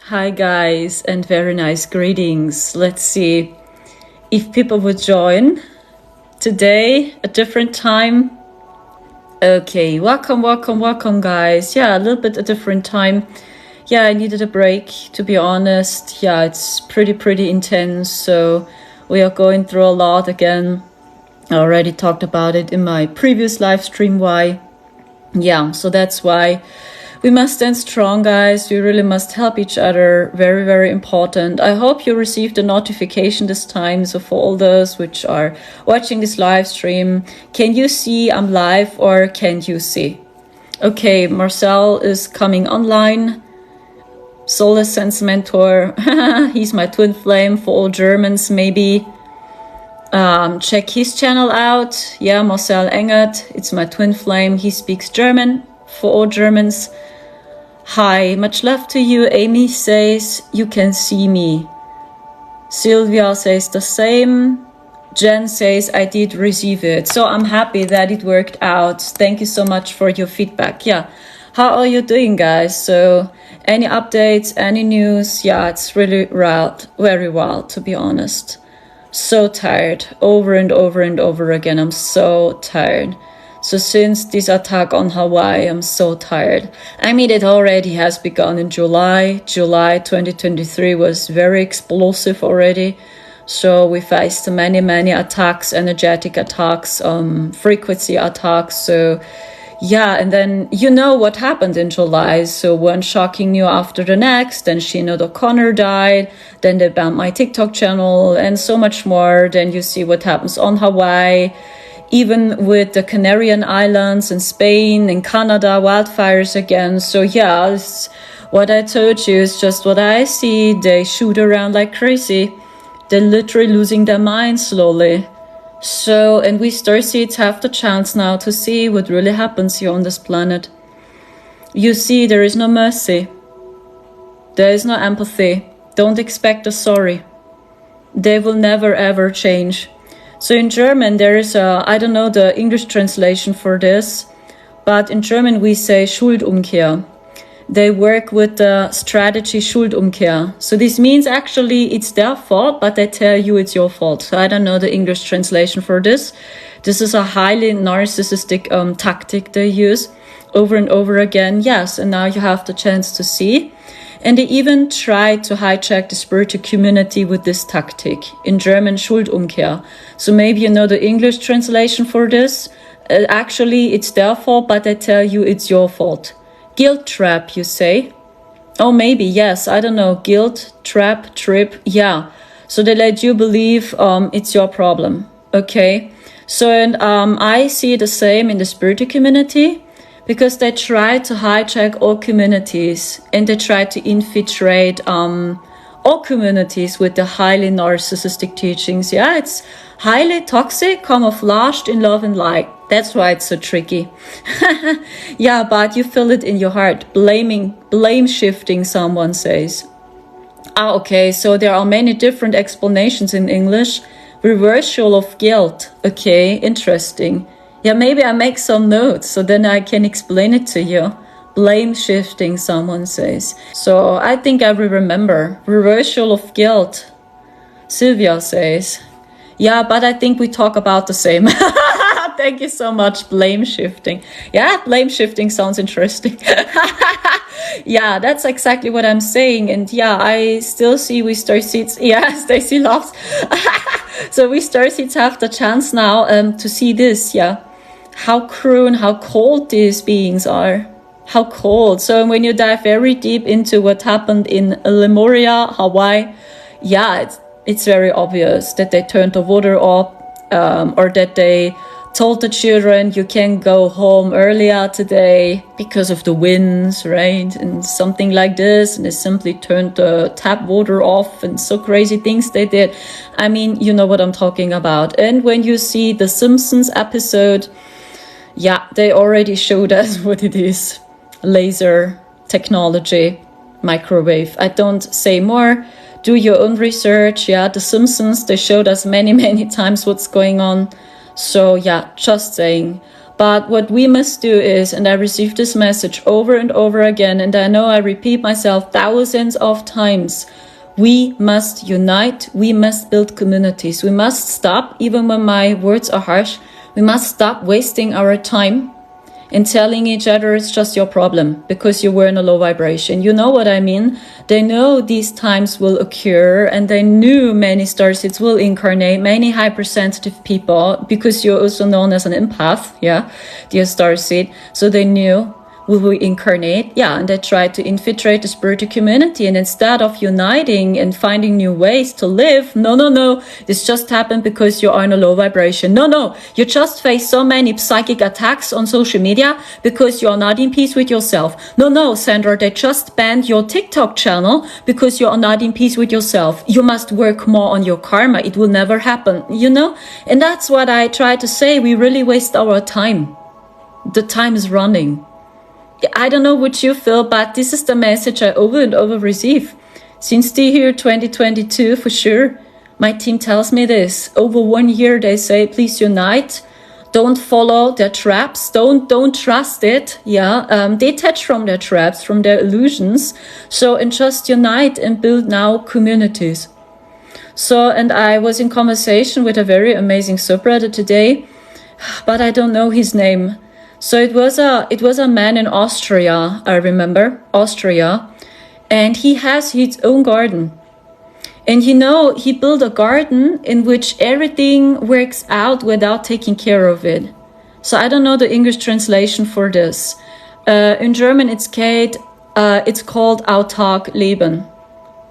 Hi guys, and very nice greetings. Let's see if people would join today, a different time. Okay, welcome guys. Yeah, a little bit a different time. Yeah, I needed a break, to be honest. Yeah, it's pretty intense, so we are going through a lot again. I already talked about it in my previous live stream why. Yeah, so that's why we must stand strong, guys. We really must help each other. Very important. I hope you received a notification this time. So for all those which are watching this live stream, can you see I'm live or can you see? Okay, Marcel is coming online. Solar Sense Mentor. He's my twin flame for all Germans, maybe. Check his channel out. Yeah, Marcel Engert. It's my twin flame. He speaks German for all Germans. Hi, much love to you. Amy says you can see me. Sylvia says the same. Jen says I did receive it. So I'm happy that it worked out. Thank you so much for your feedback. Yeah. How are you doing, guys? So any updates, any news? Yeah, it's really very wild, to be honest. So tired. Over and over again. I'm so tired. So since this attack on Hawaii, I'm so tired. I mean, it already has begun in July. July 2023 was very explosive already. So we faced many attacks, energetic attacks, frequency attacks. So yeah, and then you know what happened in July. So one shocking news after the next. Then Sinead O'Connor died. Then they banned my TikTok channel and so much more. Then you see what happens on Hawaii. Even with the Canarian Islands and Spain and Canada, wildfires again. So yeah, what I told you is just what I see. They shoot around like crazy. They're literally losing their minds slowly. So, and we starseeds have the chance now to see what really happens here on this planet. You see, there is no mercy. There is no empathy. Don't expect a sorry. They will never ever change. So in German, there is I don't know the English translation for this, but in German we say Schuldumkehr. They work with the strategy Schuldumkehr. So this means actually it's their fault, but they tell you it's your fault. So I don't know the English translation for this. This is a highly narcissistic tactic they use over and over again. Yes, and now you have the chance to see. And they even tried to hijack the spiritual community with this tactic. In German, Schuldumkehr. So maybe you know the English translation for this. Actually, it's their fault, but they tell you it's your fault. Guilt trap, you say? Oh, maybe, yes. I don't know. Guilt, trap, trip. Yeah. So they let you believe it's your problem. Okay. So and I see the same in the spiritual community. Because they try to hijack all communities and they try to infiltrate all communities with the highly narcissistic teachings. Yeah, it's highly toxic, camouflaged in love and light. That's why it's so tricky. Yeah, but you feel it in your heart. Blame shifting, someone says. Okay, so there are many different explanations in English. Reversal of guilt. Okay, interesting. Yeah, maybe I make some notes so then I can explain it to you. Blame shifting, someone says. So I think I will remember. Reversal of guilt, Sylvia says. Yeah, but I think we talk about the same. Thank you so much. Blame shifting. Yeah, blame shifting sounds interesting. Yeah, that's exactly what I'm saying. And yeah, I still see we starseeds. Yeah, Stacy laughs. So we starseeds have the chance now to see this. Yeah. How cruel and how cold these beings are. How cold. So when you dive very deep into what happened in Lemuria, Hawaii, yeah, it's very obvious that they turned the water off or that they told the children you can go home earlier today because of the winds, right? And something like this. And they simply turned the tap water off and so crazy things they did. I mean, you know what I'm talking about. And when you see the Simpsons episode, yeah, they already showed us what it is. Laser technology, microwave. I don't say more. Do your own research. Yeah, the Simpsons, they showed us many times what's going on. So yeah, just saying. But what we must do is, and I received this message over and over again, and I know I repeat myself thousands of times, we must unite, we must build communities, we must stop, even when my words are harsh, we must stop wasting our time in telling each other it's just your problem because you were in a low vibration. You know what I mean? They know these times will occur, and they knew many starseeds will incarnate, many hypersensitive people, because you're also known as an empath, yeah, dear starseed. So they knew we will incarnate, yeah, and they tried to infiltrate the spiritual community. And instead of uniting and finding new ways to live, no, this just happened because you are in a low vibration. No, you just face so many psychic attacks on social media because you are not in peace with yourself. No, Sandra, they just banned your TikTok channel because you are not in peace with yourself. You must work more on your karma. It will never happen, you know? And that's what I try to say. We really waste our time. The time is running. I don't know what you feel, but this is the message I over and over receive. Since the year 2022, for sure, my team tells me this. Over 1 year, they say, please unite. Don't follow their traps. Don't trust it. Yeah, detach from their traps, from their illusions. So, and just unite and build now communities. So, and I was in conversation with a very amazing subreddit today, but I don't know his name. So it was a man in Austria, I remember, Austria, and he has his own garden. And you know, he built a garden in which everything works out without taking care of it. So I don't know the English translation for this. In German it's called autark leben.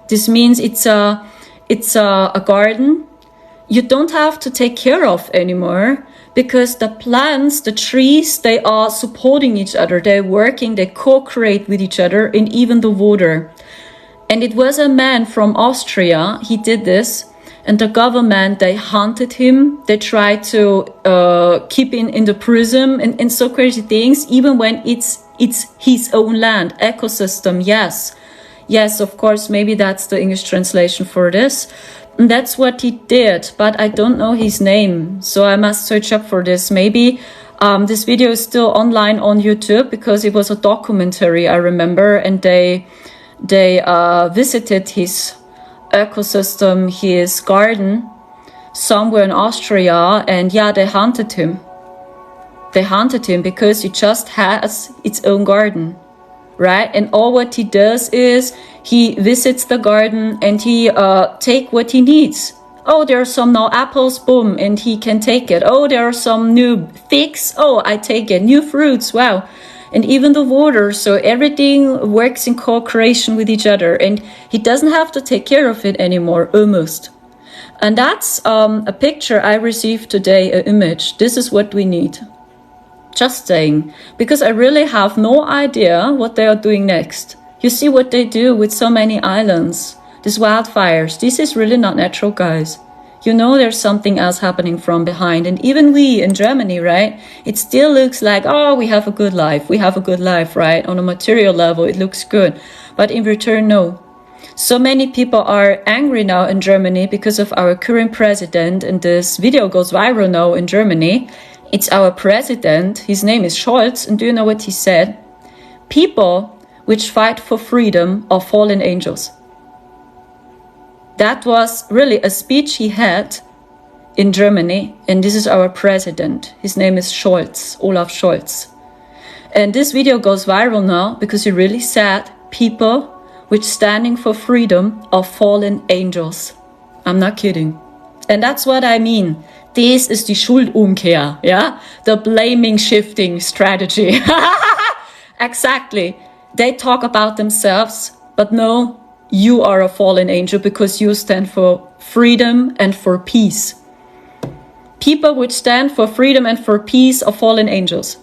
This means it's a garden you don't have to take care of anymore, because the plants, the trees, they are supporting each other. They're working, they co-create with each other, and even the water. And it was a man from Austria, he did this, and the government, they hunted him. They tried to keep him in the prison and so crazy things, even when it's his own land, ecosystem, yes. Yes, of course, maybe that's the English translation for this. And that's what he did, but I don't know his name, so I must search up for this. Maybe this video is still online on YouTube, because it was a documentary, I remember, and they visited his ecosystem, his garden, somewhere in Austria, and yeah, they hunted him. They hunted him because he just has its own garden. Right? And all what he does is he visits the garden and he take what he needs. Oh, there are some now apples, boom, and he can take it. Oh, there are some new figs. Oh, I take it. New fruits, wow. And even the water, so everything works in co-creation with each other, and he doesn't have to take care of it anymore, almost. And that's a picture I received today, an image. This is what we need. Just saying, because I really have no idea what they are doing next. You see what they do with so many islands, these wildfires. This is really not natural, guys. You know there's something else happening from behind. And even we in Germany, right? It still looks like, oh, we have a good life. We have a good life, right? On a material level, it looks good. But in return, no. So many people are angry now in Germany because of our current president. And this video goes viral now in Germany. It's our president, his name is Scholz, and do you know what he said? People which fight for freedom are fallen angels. That was really a speech he had in Germany, and this is our president. His name is Scholz, Olaf Scholz. And this video goes viral now because he really said people which standing for freedom are fallen angels. I'm not kidding. And that's what I mean. This is the Schuldumkehr, yeah? The blaming shifting strategy. Exactly. They talk about themselves, but no, you are a fallen angel because you stand for freedom and for peace. People which stand for freedom and for peace are fallen angels.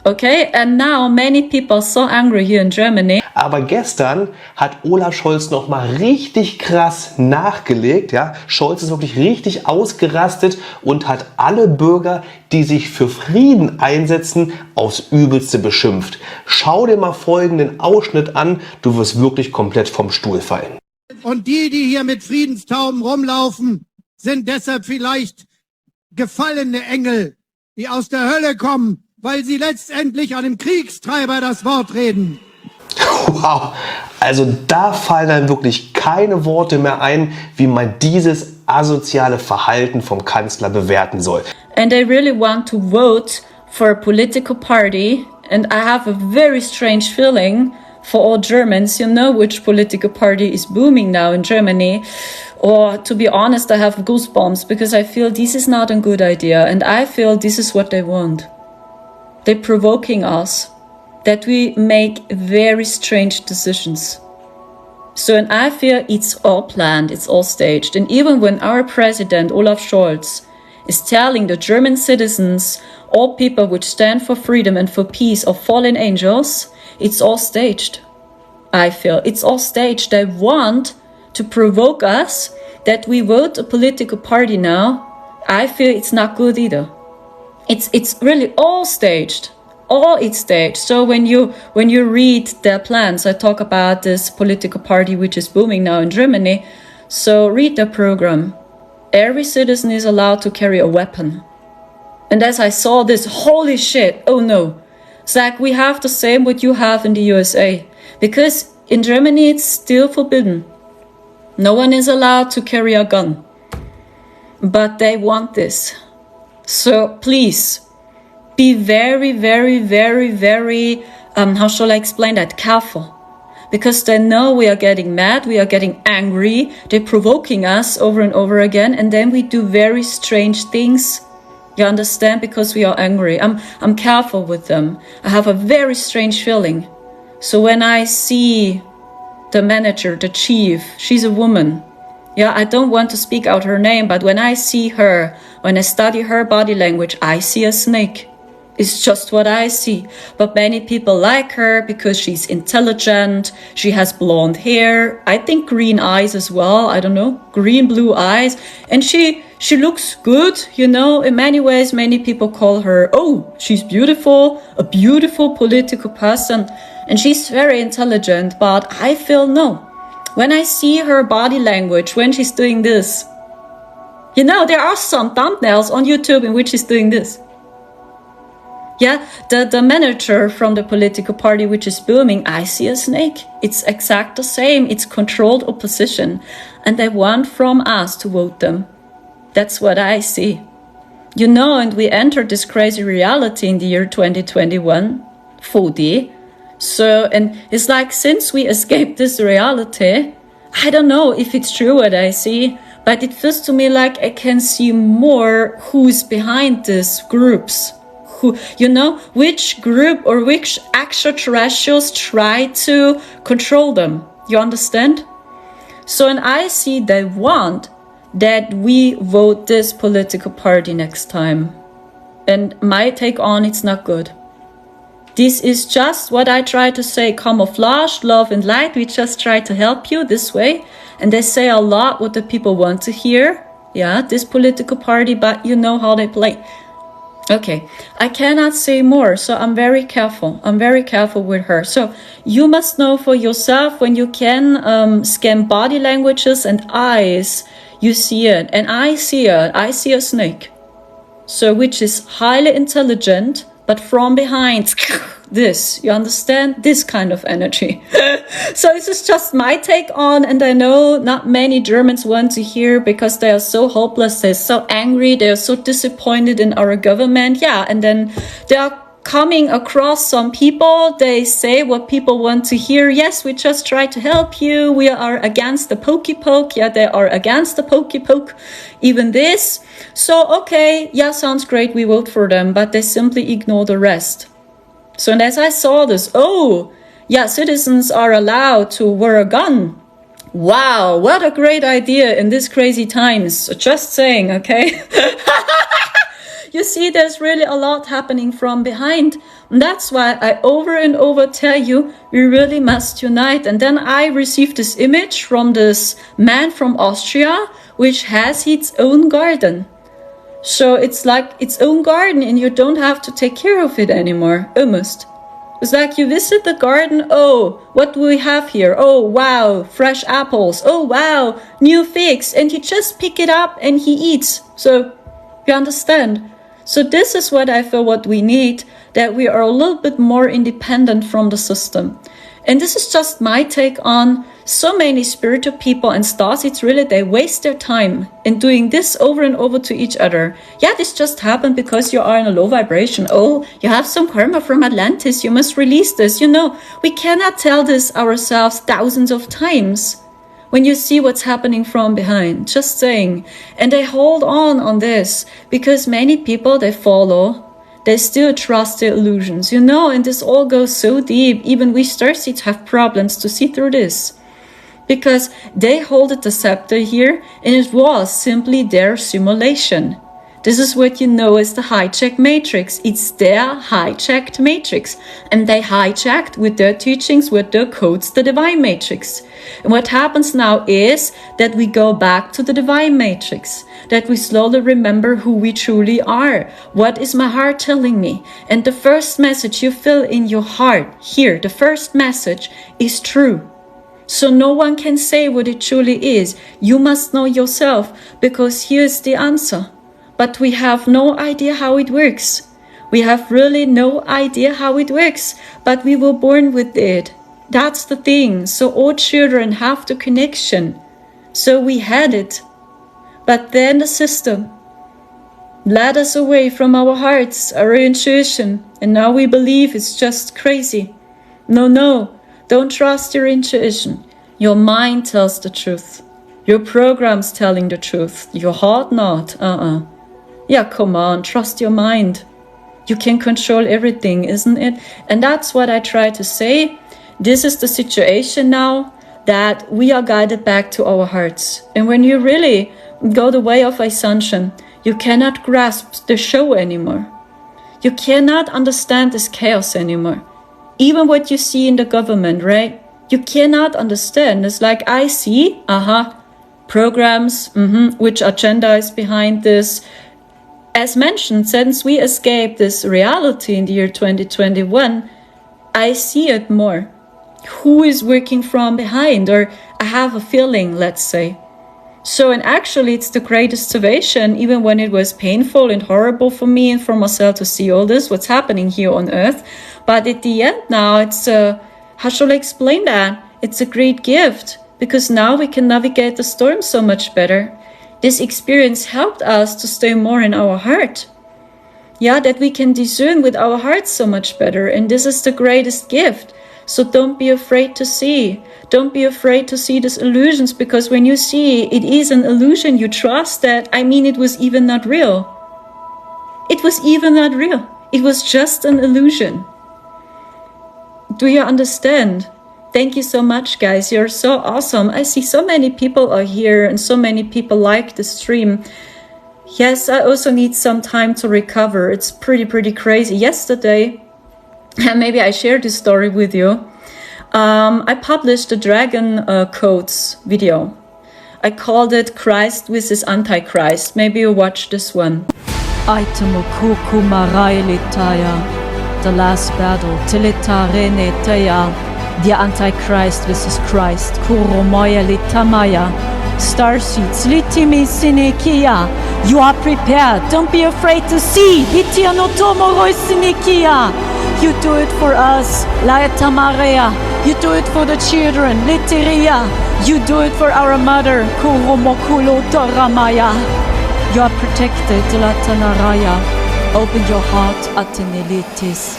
Okay, and now many people are so angry here in Germany. Aber gestern hat Olaf Scholz noch mal richtig krass nachgelegt. Ja? Scholz ist wirklich richtig ausgerastet und hat alle Bürger, die sich für Frieden einsetzen, aufs Übelste beschimpft. Schau dir mal folgenden Ausschnitt an, du wirst wirklich komplett vom Stuhl fallen. Und die hier mit Friedenstauben rumlaufen, sind deshalb vielleicht gefallene Engel, die aus der Hölle kommen, weil sie letztendlich einem Kriegstreiber das Wort reden. Wow, also da fallen dann wirklich keine Worte mehr ein, wie man dieses asoziale Verhalten vom Kanzler bewerten soll. And they really want to vote for a political party, and I have a very strange feeling for all Germans. You know which political party is booming now in Germany. Or to be honest, I have goosebumps because I feel this is not a good idea, and I feel this is what they want. They're provoking us, that we make very strange decisions. So, and I feel it's all planned, it's all staged. And even when our president, Olaf Scholz, is telling the German citizens, all people which stand for freedom and for peace are fallen angels, it's all staged. I feel it's all staged. They want to provoke us that we vote a political party now. I feel it's not good either. It's really all staged. All it's staged. So when you read their plans, I talk about this political party which is booming now in Germany. So read their program. Every citizen is allowed to carry a weapon. And as I saw this, holy shit, oh no. Zach, we have the same what you have in the USA. Because in Germany it's still forbidden. No one is allowed to carry a gun. But they want this. So please, be very, very, very, very, how shall I explain that? Careful. Because they know we are getting mad, we are getting angry, they're provoking us over and over again, and then we do very strange things. You understand? Because we are angry. I'm careful with them. I have a very strange feeling. So when I see the manager, the chief, she's a woman. Yeah, I don't want to speak out her name, but when I see her, when I study her body language, I see a snake. It's just what I see. But many people like her because she's intelligent, she has blonde hair, I think green eyes as well, I don't know, green, blue eyes. And she looks good, you know, in many ways many people call her, oh, she's beautiful, a beautiful political person. And she's very intelligent, but I feel no. When I see her body language, when she's doing this, you know, there are some thumbnails on YouTube in which she's doing this. Yeah, the manager from the political party which is booming, I see a snake. It's exact the same. It's controlled opposition. And they want from us to vote them. That's what I see. You know, and we entered this crazy reality in the year 2021, 4D. So, and it's like since we escaped this reality, I don't know if it's true what I see, but it feels to me like I can see more who's behind these groups. Who, you know, which group or which extraterrestrials try to control them. You understand? So, and I see they want that we vote this political party next time. And my take on it's not good. This is just what I try to say, camouflage, love and light. We just try to help you this way. And they say a lot what the people want to hear. Yeah, this political party, but you know how they play. Okay, I cannot say more, so I'm very careful. I'm very careful with her. So you must know for yourself when you can scan body languages and eyes, you see it. And I see it. I see a snake. So which is highly intelligent, but from behind, this, you understand? This kind of energy. So this is just my take on, and I know not many Germans want to hear because they are so hopeless, they're so angry, they're so disappointed in our government. Yeah, and then they are coming across some people, they say what people want to hear. Yes, we just try to help you. We are against the pokey poke. Yeah, they are against the pokey poke. Even this. So, okay, yeah, sounds great. We vote for them, but they simply ignore the rest. So, and as I saw this, oh, yeah, citizens are allowed to wear a gun. Wow, what a great idea in these crazy times. Just saying, okay? You see, there's really a lot happening from behind. And that's why I over and over tell you, we really must unite. And then I received this image from this man from Austria, which has its own garden. So it's like its own garden and you don't have to take care of it anymore, almost. It's like you visit the garden, oh, what do we have here? Oh, wow, fresh apples. Oh, wow, new figs. And you just pick it up and he eats. So, you understand? So this is what I feel what we need. that we are a little bit more independent from the system. And this is just my take on so many spiritual people and stars. It's really, they waste their time in doing this over and over to each other. Yeah, this just happened because you are in a low vibration. Oh, you have some karma from Atlantis. You must release this. You know, we cannot tell this ourselves thousands of times. When you see what's happening from behind, just saying. And they hold on this because many people, they follow. They still trust their illusions, you know, and this all goes so deep. Even we starseeds have problems to see through this. Because they hold the scepter here, and it was simply their simulation. This is what you know as the hijacked matrix. It's their hijacked matrix. And they hijacked with their teachings, with their codes, the divine matrix. And what happens now is that we go back to the divine matrix. That we slowly remember who we truly are. What is my heart telling me? And the first message you feel in your heart, here, the first message is true. So no one can say what it truly is. You must know yourself, because here's the answer. But we have no idea how it works. We have really no idea how it works, but we were born with it. That's the thing. So all children have the connection. So we had it. But then the system led us away from our hearts, our intuition, and now we believe it's just crazy. No, don't trust your intuition. Your mind tells the truth. Your program's telling the truth. Your heart not. Yeah, come on, trust your mind. You can control everything, isn't it? And that's what I try to say. This is the situation now, that we are guided back to our hearts. And when you really go the way of ascension, you cannot grasp the show anymore. You cannot understand this chaos anymore. Even what you see in the government, right? You cannot understand. It's like, I see, programs, which agenda is behind this. As mentioned, since we escaped this reality in the year 2021, I see it more. Who is working from behind? Or I have a feeling, let's say. So, and actually it's the greatest salvation, even when it was painful and horrible for me and for myself to see all this, what's happening here on earth. But at the end now, it's how shall I explain that? It's a great gift, because now we can navigate the storm so much better. This experience helped us to stay more in our heart. Yeah, that we can discern with our hearts so much better. And this is the greatest gift. So don't be afraid to see. Don't be afraid to see these illusions, because when you see it is an illusion, you trust that, it was even not real. It was even not real. It was just an illusion. Do you understand? Thank you so much, guys. You're so awesome. I see so many people are here and so many people like the stream. Yes, I also need some time to recover. It's pretty crazy. Yesterday, and maybe I shared this story with you, I published a Dragon Codes video. I called it Christ vs. Antichrist. Maybe you watch this one. The last battle, Tilitarene Teya, the Antichrist vs. Christ, Kuromoya Litamaya, Starseeds, Litimi Sinekia. You are prepared, don't be afraid to see, Hitianotomoroi Sinekia. You do it for us, Laetamarea. You do it for the children, Literia. You do it for our mother, Kuromokulo Toramaya. You are protected, Latanaraya. Open your heart, Atenelitis.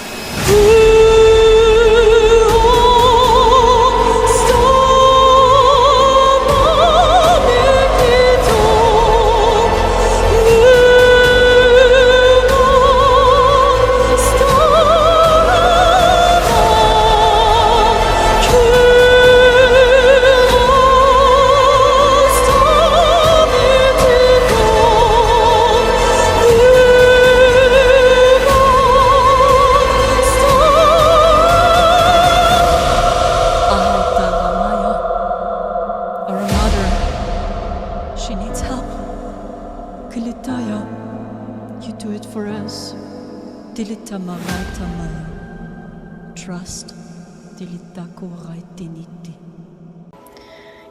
Trust.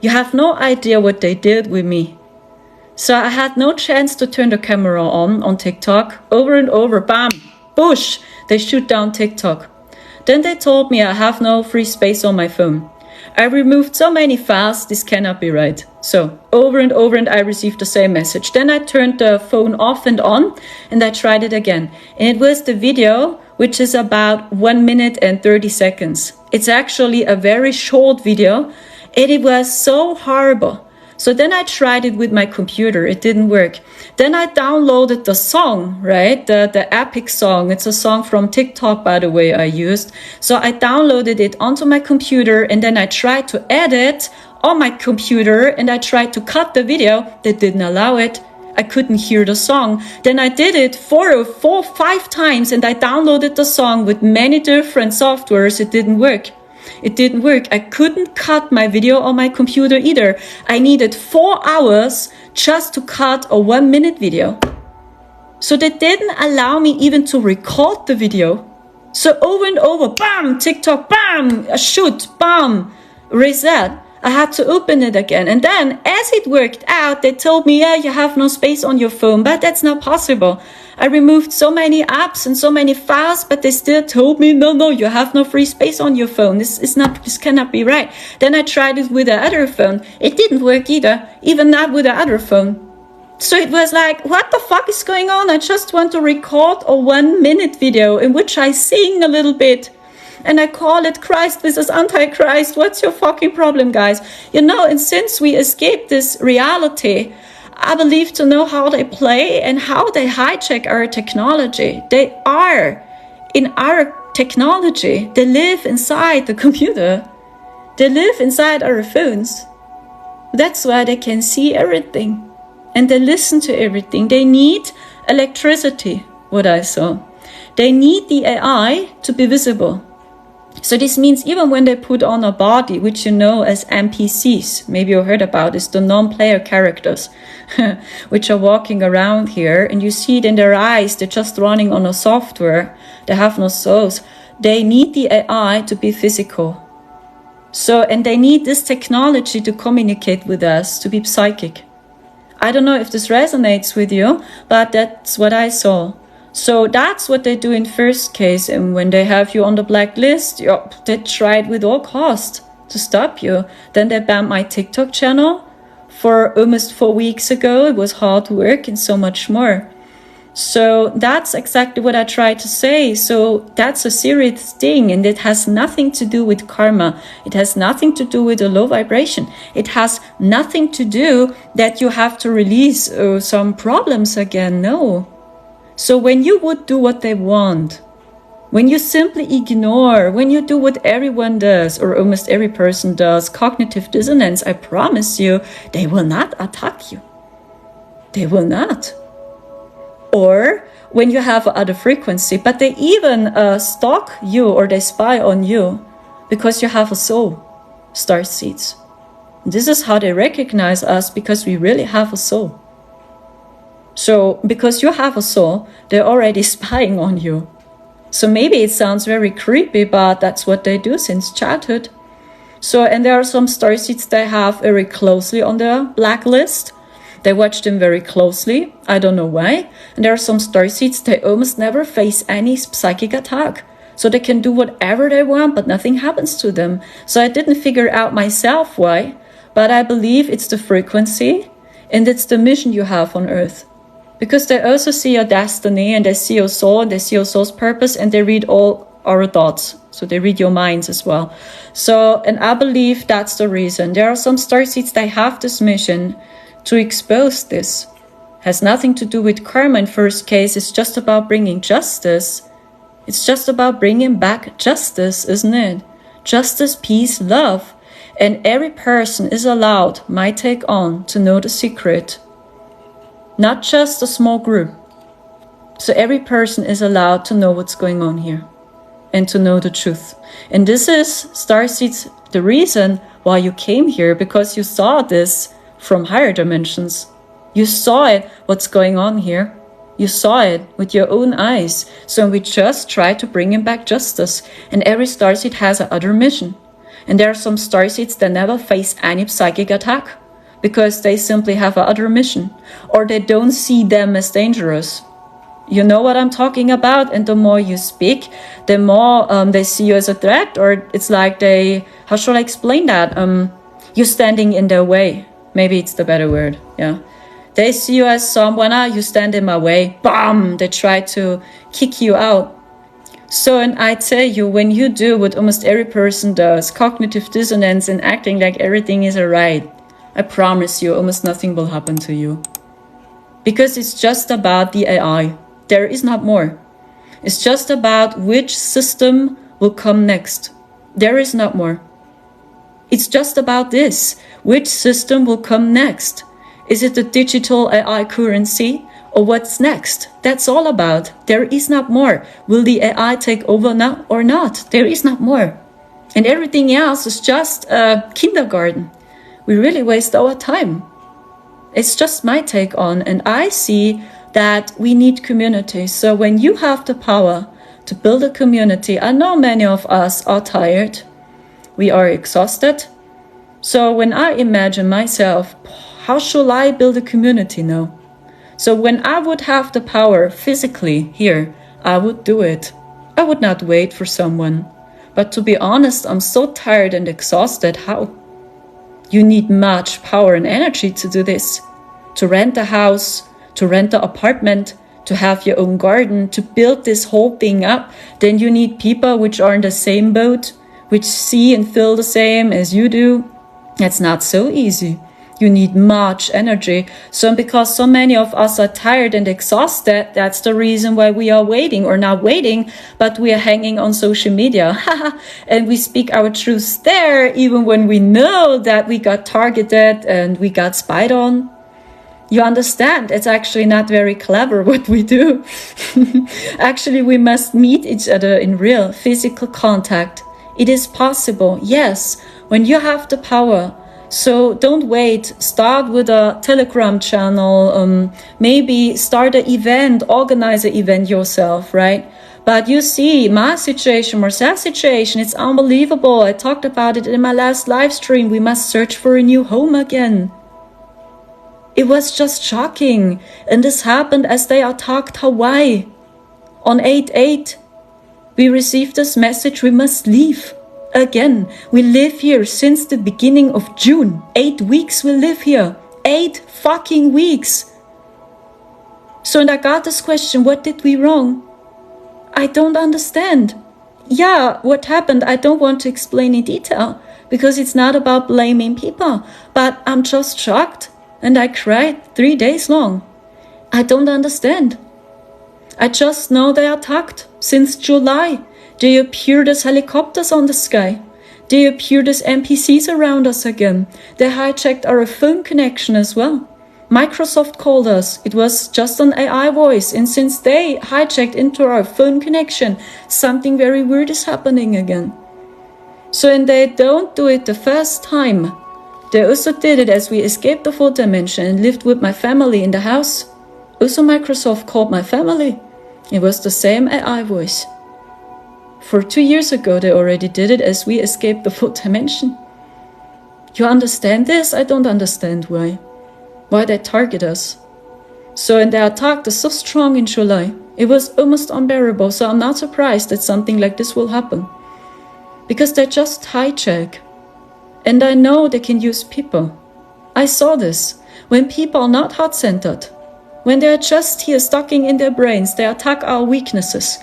You have no idea what they did with me. So I had no chance to turn the camera on TikTok. Over and over, bam, Bush, they shoot down TikTok. Then they told me I have no free space on my phone. I removed so many files, this cannot be right. So over and over and I received the same message. Then I turned the phone off and on and I tried it again. And it was the video, which is about 1 minute and 30 seconds. It's actually a very short video and it was so horrible. So then I tried it with my computer. It didn't work. Then I downloaded the song, right? The epic song. It's a song from TikTok, by the way, I used. So I downloaded it onto my computer and then I tried to edit on my computer and I tried to cut the video. They didn't allow it. I couldn't hear the song. Then I did it 5 times and I downloaded the song with many different softwares. It didn't work. It didn't work. I couldn't cut my video on my computer either. I needed 4 hours just to cut a 1 minute video. So they didn't allow me even to record the video. So over and over, bam, TikTok, bam, a shoot, bam, reset. I had to open it again. And then as it worked out, they told me, yeah, you have no space on your phone, but that's not possible. I removed so many apps and so many files, but they still told me, no, you have no free space on your phone. This cannot be right. Then I tried it with the other phone. It didn't work either, even not with the other phone. So it was like, what the fuck is going on? I just want to record a 1 minute video in which I sing a little bit. And I call it Christ versus Antichrist. What's your fucking problem, guys? You know, and since we escaped this reality, I believe to know how they play and how they hijack our technology. They are in our technology. They live inside the computer. They live inside our phones. That's why they can see everything. And they listen to everything. They need electricity, what I saw. They need the AI to be visible. So this means even when they put on a body, which you know as NPCs, maybe you heard about this, the non-player characters, which are walking around here, and you see it in their eyes, they're just running on a software, they have no souls. They need the AI to be physical. So, and they need this technology to communicate with us, to be psychic. I don't know if this resonates with you, but that's what I saw. So that's what they do in first case, and when they have you on the blacklist, they try it with all cost to stop you. Then they banned my TikTok channel for almost 4 weeks ago. It was hard work and so much more. So that's exactly what I tried to say. So that's a serious thing, and it has nothing to do with karma. It has nothing to do with a low vibration. It has nothing to do that you have to release some problems again. No. So when you would do what they want, when you simply ignore, when you do what everyone does, or almost every person does, cognitive dissonance, I promise you, they will not attack you. They will not. Or when you have other frequency, but they even stalk you or they spy on you because you have a soul, star seeds. This is how they recognize us, because we really have a soul. So, because you have a soul, they're already spying on you. So maybe it sounds very creepy, but that's what they do since childhood. So, and there are some starseeds they have very closely on the blacklist. They watch them very closely. I don't know why. And there are some starseeds, they almost never face any psychic attack. So they can do whatever they want, but nothing happens to them. So I didn't figure out myself why, but I believe it's the frequency and it's the mission you have on Earth. Because they also see your destiny, and they see your soul, and they see your soul's purpose, and they read all our thoughts. So they read your minds as well. So, and I believe that's the reason. There are some starseeds that have this mission to expose this. Has nothing to do with karma in first case. It's just about bringing justice. It's just about bringing back justice, isn't it? Justice, peace, love. And every person is allowed, my take on, to know the secret. Not just a small group. So every person is allowed to know what's going on here and to know the truth. And this is, starseeds, the reason why you came here, because you saw this from higher dimensions. You saw it, what's going on here. You saw it with your own eyes. So we just try to bring him back justice. And every starseed has another mission. And there are some starseeds that never face any psychic attack, because they simply have another mission, or they don't see them as dangerous. You know what I'm talking about? And the more you speak, the more they see you as a threat, or it's like how shall I explain that? You're standing in their way. Maybe it's the better word, yeah. They see you as someone, you stand in my way, bam, they try to kick you out. So, and I tell you, when you do what almost every person does, cognitive dissonance and acting like everything is alright, I promise you, almost nothing will happen to you. Because it's just about the AI. There is not more. It's just about which system will come next. There is not more. It's just about this. Which system will come next? Is it the digital AI currency? Or what's next? That's all about. There is not more. Will the AI take over now or not? There is not more. And everything else is just kindergarten. We really waste our time. It's just my take on, and I see that we need community. So when you have the power to build a community, I know many of us are tired. We are exhausted. So when I imagine myself, how shall I build a community now? So when I would have the power physically here, I would do it. I would not wait for someone. But to be honest, I'm so tired and exhausted. How? You need much power and energy to do this. To rent a house, to rent an apartment, to have your own garden, to build this whole thing up. Then you need people which are in the same boat, which see and feel the same as you do. That's not so easy. You need much energy. So because so many of us are tired and exhausted, that's the reason why we are waiting, or not waiting, but we are hanging on social media. And we speak our truths there, even when we know that we got targeted and we got spied on. You understand, it's actually not very clever what we do. Actually, we must meet each other in real physical contact. It is possible, yes, when you have the power. So don't wait, start with a Telegram channel, maybe start an event, organize an event yourself, right? But you see, my situation, Marcel's situation, it's unbelievable. I talked about it in my last live stream. We must search for a new home again. It was just shocking. And this happened as they attacked Hawaii. On 8/8, we received this message, we must leave. Again, we live here since the beginning of June. 8 weeks we live here. 8 fucking weeks. So, and I got this question, what did we wrong? I don't understand. Yeah, what happened? I don't want to explain in detail because it's not about blaming people. But I'm just shocked. And I cried 3 days long. I don't understand. I just know they attacked since July. They appeared as helicopters on the sky. They appeared as NPCs around us again. They hijacked our phone connection as well. Microsoft called us. It was just an AI voice. And since they hijacked into our phone connection, something very weird is happening again. So, and they don't do it the first time. They also did it as we escaped the 4th dimension and lived with my family in the house. Also Microsoft called my family. It was the same AI voice. For 2 years ago they already did it as we escaped the 4th dimension. You understand this? I don't understand why. Why they target us. So, and their attack is so strong in July. It was almost unbearable, so I'm not surprised that something like this will happen. Because they just hijack. And I know they can use people. I saw this. When people are not heart-centered, when they are just here stucking in their brains, they attack our weaknesses.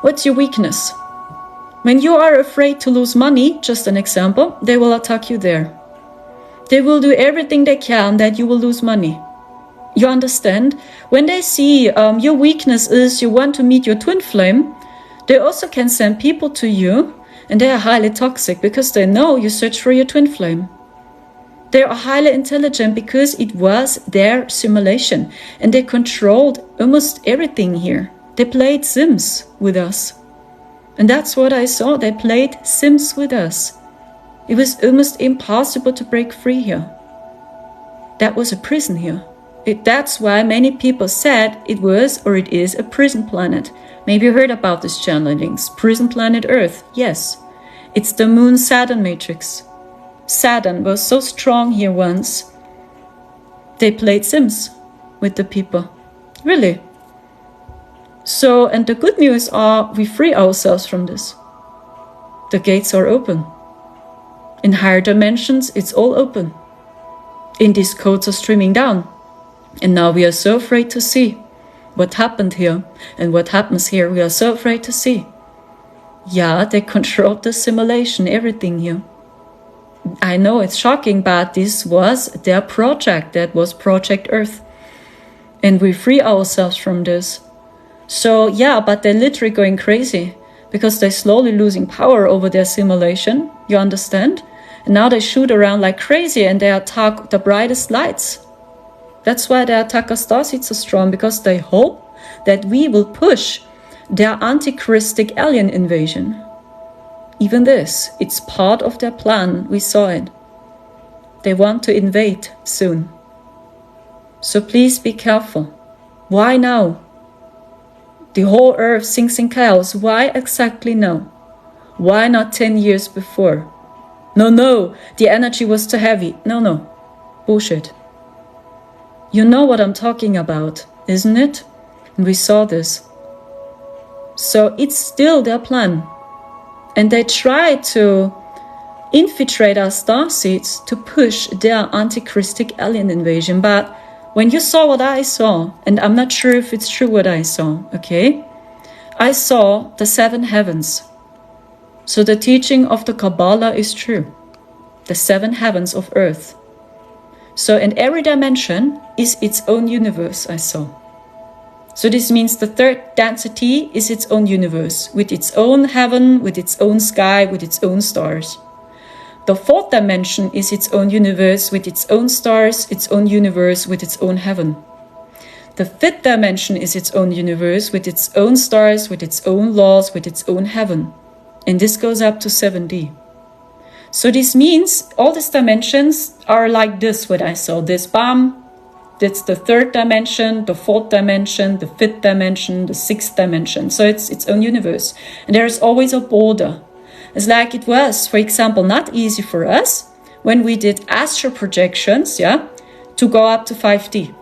What's your weakness? When you are afraid to lose money, just an example, they will attack you there. They will do everything they can that you will lose money. You understand? When they see your weakness is you want to meet your twin flame, they also can send people to you. And they are highly toxic because they know you search for your twin flame. They are highly intelligent because it was their simulation. And they controlled almost everything here. They played Sims with us. And that's what I saw. They played Sims with us. It was almost impossible to break free here. That was a prison here. That's why many people said it was or it is a prison planet. Maybe you heard about this channelings. Prison planet Earth. Yes. It's the moon Saturn matrix. Saturn was so strong here once. They played Sims with the people. Really. So, and the good news are we free ourselves from this. The gates are open. In higher dimensions, it's all open. In these codes are streaming down. And now we are so afraid to see what happened here and what happens here. We are so afraid to see. Yeah, they controlled the simulation, everything here. I know it's shocking, but this was their project. That was Project Earth. And we free ourselves from this. So yeah, but they're literally going crazy because they're slowly losing power over their simulation. You understand? And now they shoot around like crazy and they attack the brightest lights. That's why they attack our star seeds so strong, because they hope that we will push their antichristic alien invasion. Even this, it's part of their plan. We saw it. They want to invade soon. So please be careful. Why now? The whole earth sinks in chaos. Why exactly now? Why not 10 years before? No, the energy was too heavy. No, bullshit. You know what I'm talking about, isn't it? And we saw this. So it's still their plan. And they try to infiltrate our star seeds to push their antichristic alien invasion. But when you saw what I saw, and I'm not sure if it's true what I saw, okay? I saw the 7 heavens. So the teaching of the Kabbalah is true. The 7 heavens of earth. So in every dimension is its own universe, I saw. So this means the 3rd density is its own universe, with its own heaven, with its own sky, with its own stars. The 4th dimension is its own universe, with its own stars, its own universe, with its own heaven. The 5th dimension is its own universe, with its own stars, with its own laws, with its own heaven. And this goes up to 7D. So this means all these dimensions are like this, what I saw. This bam, that's the 3rd dimension, the 4th dimension, the 5th dimension, the 6th dimension. So it's its own universe. And there is always a border. It's like it was, for example, not easy for us when we did astral projections, yeah, to go up to 5D.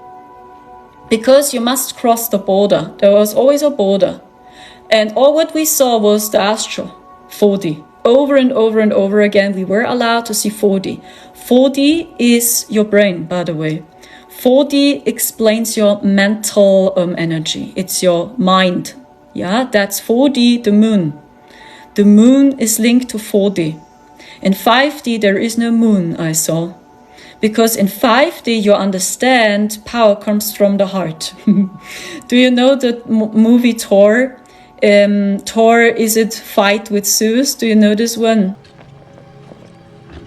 Because you must cross the border. There was always a border. And all what we saw was the astral, 4D. Over and over and over again, we were allowed to see 4D. 4D is your brain, by the way. 4D explains your mental energy. It's your mind. Yeah, that's 4D, the moon. The moon is linked to 4D. In 5D, there is no moon, I saw. Because in 5D, you understand power comes from the heart. Do you know the movie Thor? Thor, is it fight with Zeus? Do you know this one?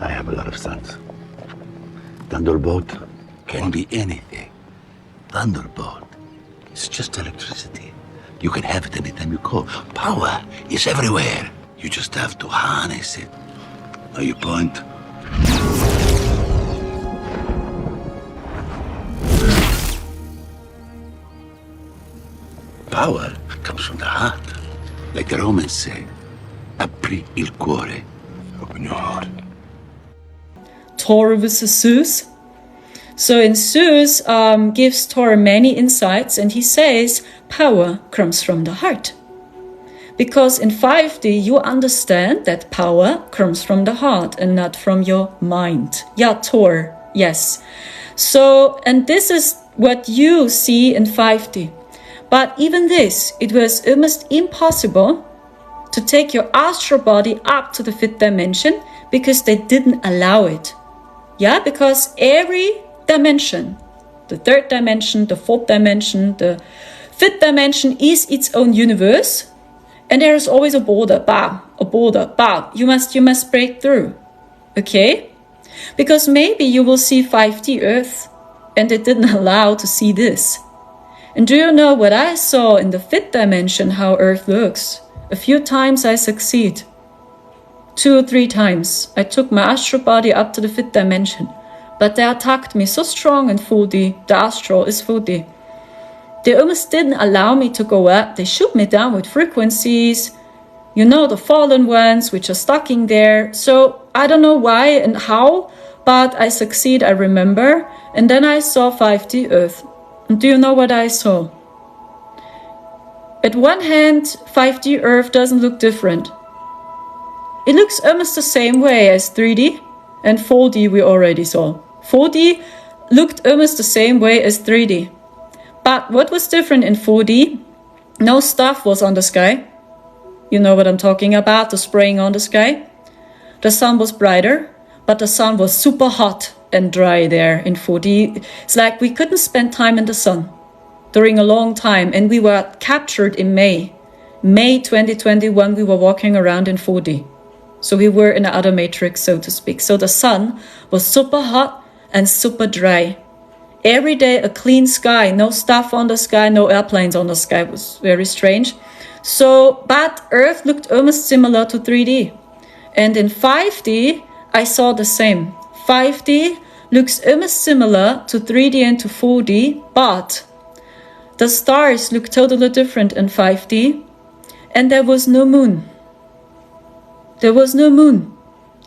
I have a lot of sons. Thunderbolt can be anything. Thunderbolt is just electricity. You can have it anytime you call. Power is everywhere. You just have to harness it. Know your point? Power comes from the heart. Like the Romans say, apri il cuore. Open your heart. Thor versus Zeus. So in Zeus gives Thor many insights, and he says power comes from the heart. Because in 5D you understand that power comes from the heart and not from your mind. Yeah, Thor, yes. So, and this is what you see in 5D. But even this, it was almost impossible to take your astral body up to the 5th dimension because they didn't allow it. Yeah, because every dimension, the 3rd dimension, the 4th dimension, the 5th dimension is its own universe. And there is always a border, bam, a border, bam. You must break through, okay? Because maybe you will see 5D Earth and they didn't allow to see this. And do you know what I saw in the 5th dimension, how Earth looks? A few times I succeed. 2 or 3 times. I took my astral body up to the 5th dimension. But they attacked me so strong in 4D. The astral is 4D. They almost didn't allow me to go up. They shoot me down with frequencies. You know, the fallen ones, which are stuck in there. So I don't know why and how, but I succeed, I remember. And then I saw 5D Earth. And do you know what I saw? At one hand, 5D Earth doesn't look different. It looks almost the same way as 3D and 4D we already saw. 4D looked almost the same way as 3D. But what was different in 4D? No stuff was on the sky. You know what I'm talking about, the spraying on the sky. The sun was brighter, but the sun was super hot and dry there in 4D. It's like we couldn't spend time in the sun during a long time, and we were captured in May. May 2021, we were walking around in 4D. So we were in another matrix, so to speak. So the sun was super hot and super dry. Every day a clean sky, no stuff on the sky, no airplanes on the sky. It was very strange. So, but Earth looked almost similar to 3D. And in 5D, I saw the same. 5D looks almost similar to 3D and to 4D, but the stars look totally different in 5D, and there was no moon. There was no moon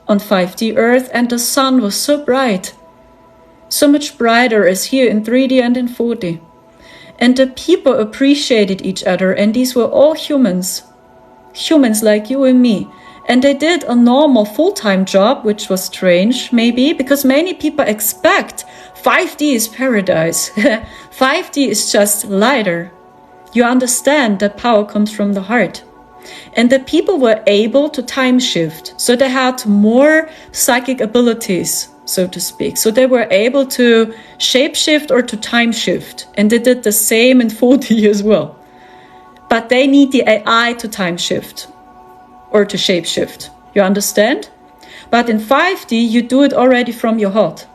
on 5D Earth, and the sun was so bright. So much brighter as here in 3D and in 4D. And the people appreciated each other, and these were all humans. Humans like you and me. And they did a normal full-time job, which was strange, maybe, because many people expect 5D is paradise. 5D is just lighter. You understand that power comes from the heart. And the people were able to time shift. So they had more psychic abilities, so to speak. So they were able to shapeshift or to time shift. And they did the same in 4D as well. But they need the AI to time shift or to shapeshift. You understand? But in 5D, you do it already from your heart.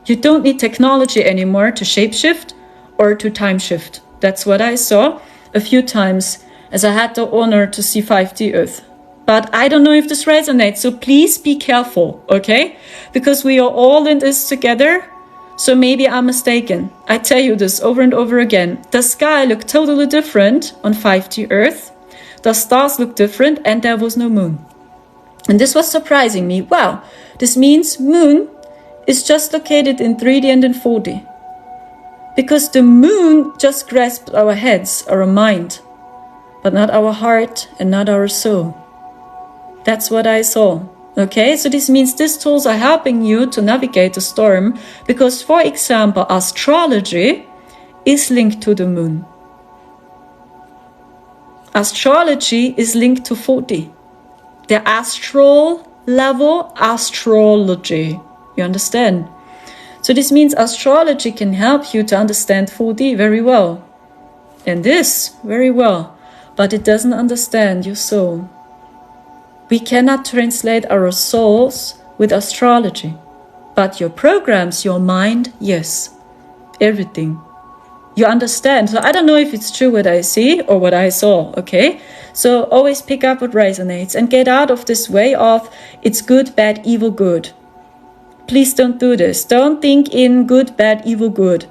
You don't need technology anymore to shapeshift or to time shift. That's what I saw a few times as I had the honor to see 5D Earth. But I don't know if this resonates, so please be careful, okay? Because we are all in this together, so maybe I'm mistaken. I tell you this over and over again. The sky looked totally different on 5D Earth. The stars looked different, and there was no moon. And this was surprising me. Wow, this means moon is just located in 3D and in 4D. Because the moon just grasps our heads, our mind, but not our heart and not our soul. That's what I saw. Okay, so this means these tools are helping you to navigate the storm because, for example, astrology is linked to the moon. Astrology is linked to 4D. The astral level, astrology. You understand? So this means astrology can help you to understand 4D very well. And this very well. But it doesn't understand your soul. We cannot translate our souls with astrology. But your programs, your mind, yes. Everything. You understand? So I don't know if it's true what I see or what I saw, okay? So always pick up what resonates and get out of this way of it's good, bad, evil, good. Please don't do this. Don't think in good, bad, evil, good.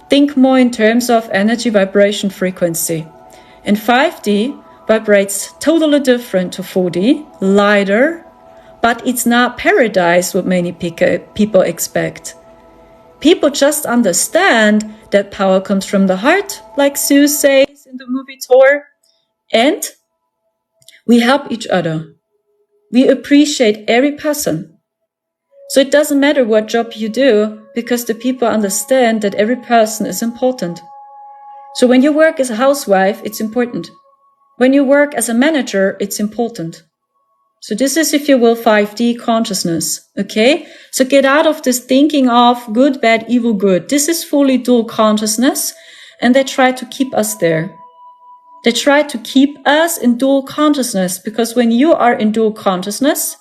Think more in terms of energy, vibration, frequency. And 5D vibrates totally different to 4D, lighter, but it's not paradise what many people expect. People just understand that power comes from the heart, like Sue says in the movie Thor, and we help each other. We appreciate every person. So it doesn't matter what job you do, because the people understand that every person is important. So when you work as a housewife, it's important. When you work as a manager, it's important. So this is, if you will, 5D consciousness, okay? So get out of this thinking of good, bad, evil, good. This is fully dual consciousness, and they try to keep us there. They try to keep us in dual consciousness, because when you are in dual consciousness,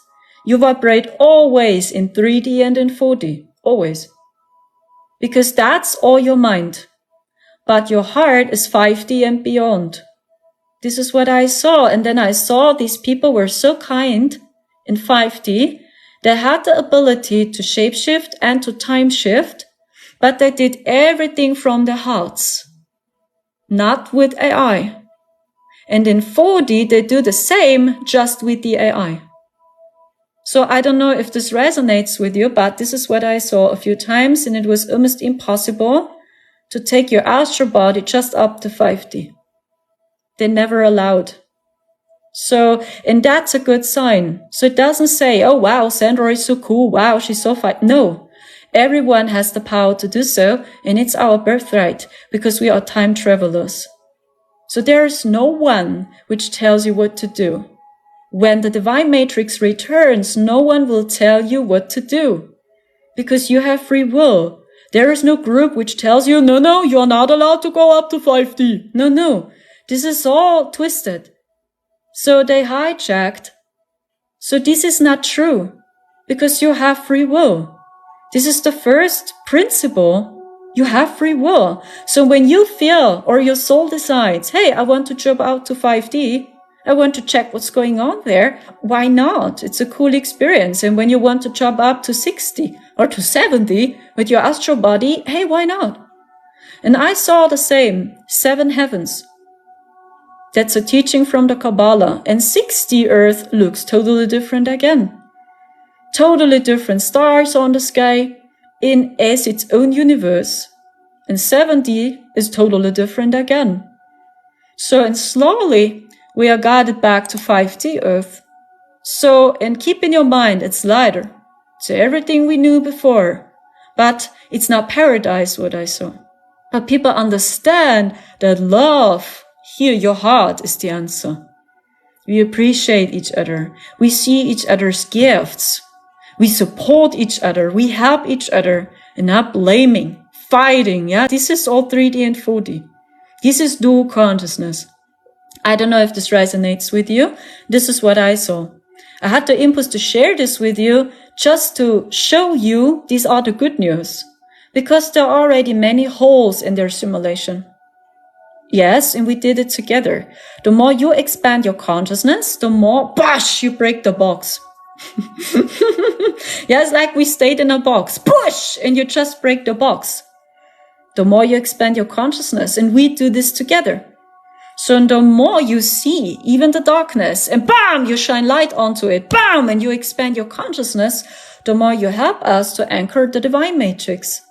you vibrate always in 3D and in 4D, always. Because that's all your mind. But your heart is 5D and beyond. This is what I saw. And then I saw these people were so kind in 5D. They had the ability to shapeshift and to time shift, but they did everything from their hearts, not with AI. And in 4D, they do the same, just with the AI. So I don't know if this resonates with you, but this is what I saw a few times, and it was almost impossible to take your astral body just up to 5D. They never allowed. So, and that's a good sign. So it doesn't say, oh wow, Sandra is so cool. Wow, she's so fine. No, everyone has the power to do so. And it's our birthright because we are time travelers. So there is no one which tells you what to do. When the divine matrix returns, no one will tell you what to do because you have free will. There is no group which tells you, no, you're not allowed to go up to 5D. No, this is all twisted. So they hijacked. So this is not true because you have free will. This is the first principle. You have free will. So when you feel or your soul decides, hey, I want to jump out to 5D, I want to check what's going on there. Why not? It's a cool experience. And when you want to jump up to 60 or to 70 with your astral body, hey, why not? And I saw the same, 7 heavens. That's a teaching from the Kabbalah. And 60 Earth looks totally different again. Totally different stars on the sky as its own universe. And 70 is totally different again. So, and slowly, we are guided back to 5D Earth. So, and keep in your mind, it's lighter. It's everything we knew before. But it's not paradise, what I saw. But people understand that love, here your heart is the answer. We appreciate each other. We see each other's gifts. We support each other. We help each other. And not blaming, fighting. Yeah, this is all 3D and 4D. This is dual consciousness. I don't know if this resonates with you. This is what I saw. I had the impulse to share this with you just to show you these are the good news. Because there are already many holes in their simulation. Yes, and we did it together. The more you expand your consciousness, the more, bash, you break the box. Yeah, it's like we stayed in a box. Push! And you just break the box. The more you expand your consciousness, and we do this together. So the more you see even the darkness and bam, you shine light onto it, bam, and you expand your consciousness, the more you help us to anchor the divine matrix.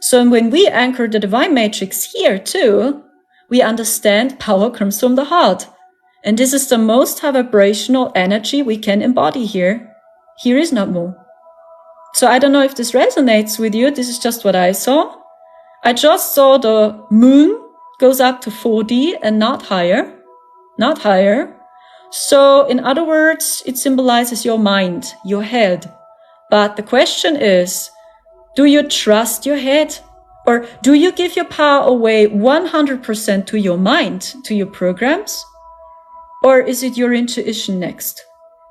So when we anchor the divine matrix here too, we understand power comes from the heart. And this is the most high vibrational energy we can embody here. Here is not more. So I don't know if this resonates with you. This is just what I saw. I just saw the moon goes up to 4D and not higher. Not higher. So in other words, it symbolizes your mind, your head. But the question is, do you trust your head? Or do you give your power away 100% to your mind, to your programs? Or is it your intuition next?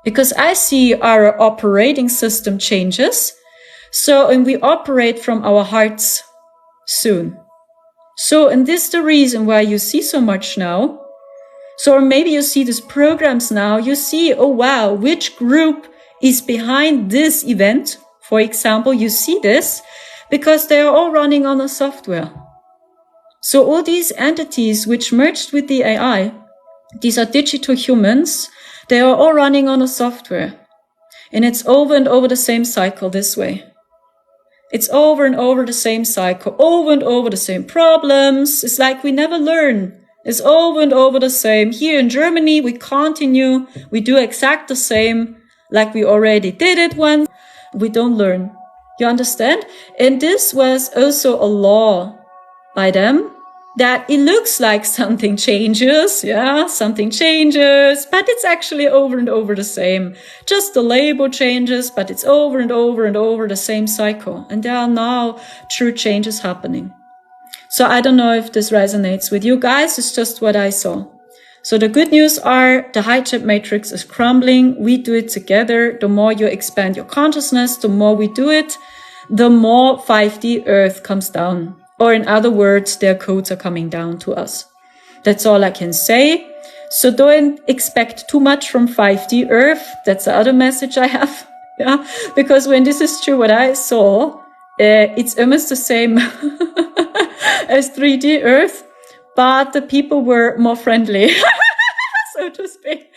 Because I see our operating system changes. So, and we operate from our hearts soon. So, and this is the reason why you see so much now. So, or maybe you see these programs now, you see, oh wow, which group is behind this event? For example, you see this because they are all running on a software. So all these entities which merged with the AI, these are digital humans, they are all running on a software. And it's over and over the same cycle this way. It's over and over the same cycle, over and over the same problems. It's like we never learn. It's over and over the same. Here in Germany, we continue. We do exact the same like we already did it once. We don't learn. You understand? And this was also a law by them that it looks like something changes. Yeah, something changes, but it's actually over and over the same. Just the label changes, but it's over and over and over the same cycle. And there are now true changes happening. So I don't know if this resonates with you guys. It's just what I saw. So the good news are the hijack matrix is crumbling. We do it together. The more you expand your consciousness, the more we do it, the more 5D Earth comes down. Or in other words, their codes are coming down to us. That's all I can say. So don't expect too much from 5D Earth. That's the other message I have. Yeah, because when this is true, what I saw, it's almost the same as 3D Earth, but the people were more friendly, so to speak.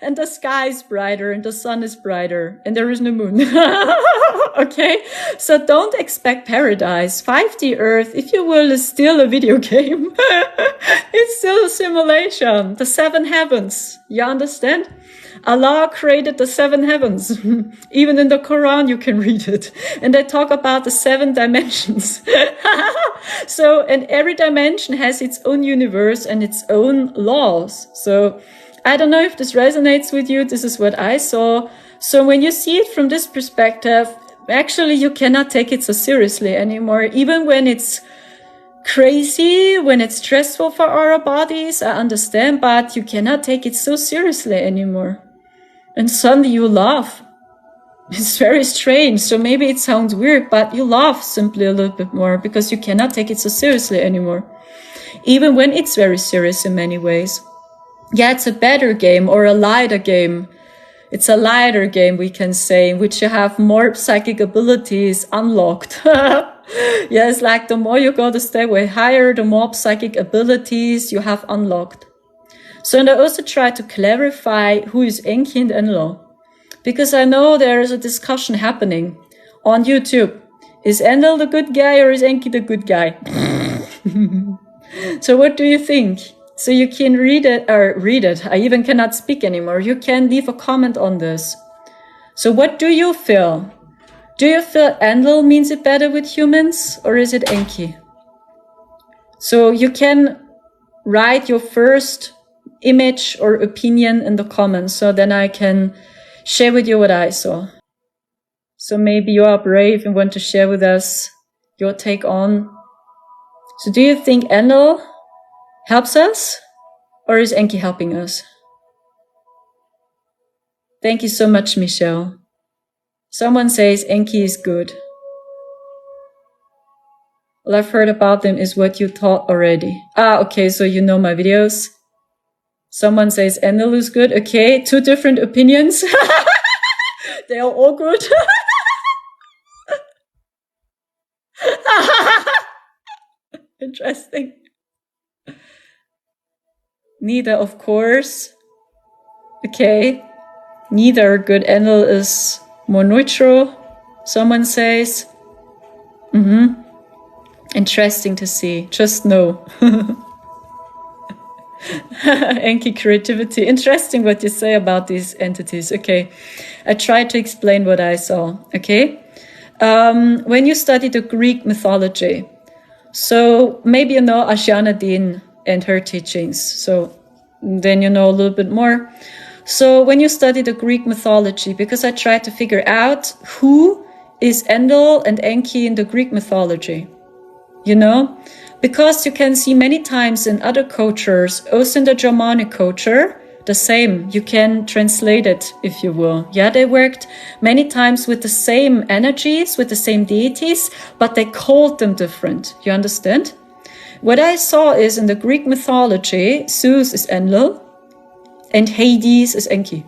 and the sky is brighter and the sun is brighter and there is no moon. Okay, so don't expect paradise. 5D Earth, if you will, is still a video game. It's still a simulation. The 7 heavens, you understand? Allah created the 7 heavens. Even in the Quran you can read it. And they talk about the 7 dimensions. So, and every dimension has its own universe and its own laws. So I don't know if this resonates with you. This is what I saw. So when you see it from this perspective, actually you cannot take it so seriously anymore. Even when it's crazy, when it's stressful for our bodies, I understand, but you cannot take it so seriously anymore. And suddenly you laugh. It's very strange. So maybe it sounds weird, but you laugh simply a little bit more because you cannot take it so seriously anymore. Even when it's very serious in many ways. Yeah, it's a better game or a lighter game. It's a lighter game, we can say, in which you have more psychic abilities unlocked. Yeah, it's like the more you go the stairway higher, the more psychic abilities you have unlocked. So, and I also try to clarify who is Enki and Enlil. Because I know there is a discussion happening on YouTube. Is Enlil the good guy or is Enki the good guy? So what do you think? So you can read it. I even cannot speak anymore. You can leave a comment on this. So what do you feel? Do you feel Enlil means it better with humans or is it Enki? So you can write your first image or opinion in the comments so then I can share with you what I saw. So maybe you are brave and want to share with us your take on. So do you think Enlil helps us or is Enki helping us? Thank you so much, Michelle. Someone says Enki is good. All I've heard about them is what you taught already. Okay, so you know my videos. Someone says Enlil is good. Okay, 2 different opinions. They are all good. Interesting. Neither, of course. Okay. Neither good. Enlil is more neutral, someone says. Interesting to see. Just no. Enki creativity. Interesting what you say about these entities. Okay. I try to explain what I saw. Okay. When you study the Greek mythology, so maybe you know Ashana Din and her teachings. So then you know a little bit more. So when you study the Greek mythology, because I try to figure out who is Enlil and Enki in the Greek mythology, you know, because you can see many times in other cultures, also in the Germanic culture, the same. You can translate it, if you will. Yeah, they worked many times with the same energies, with the same deities, but they called them different. You understand? What I saw is in the Greek mythology, Zeus is Enlil and Hades is Enki,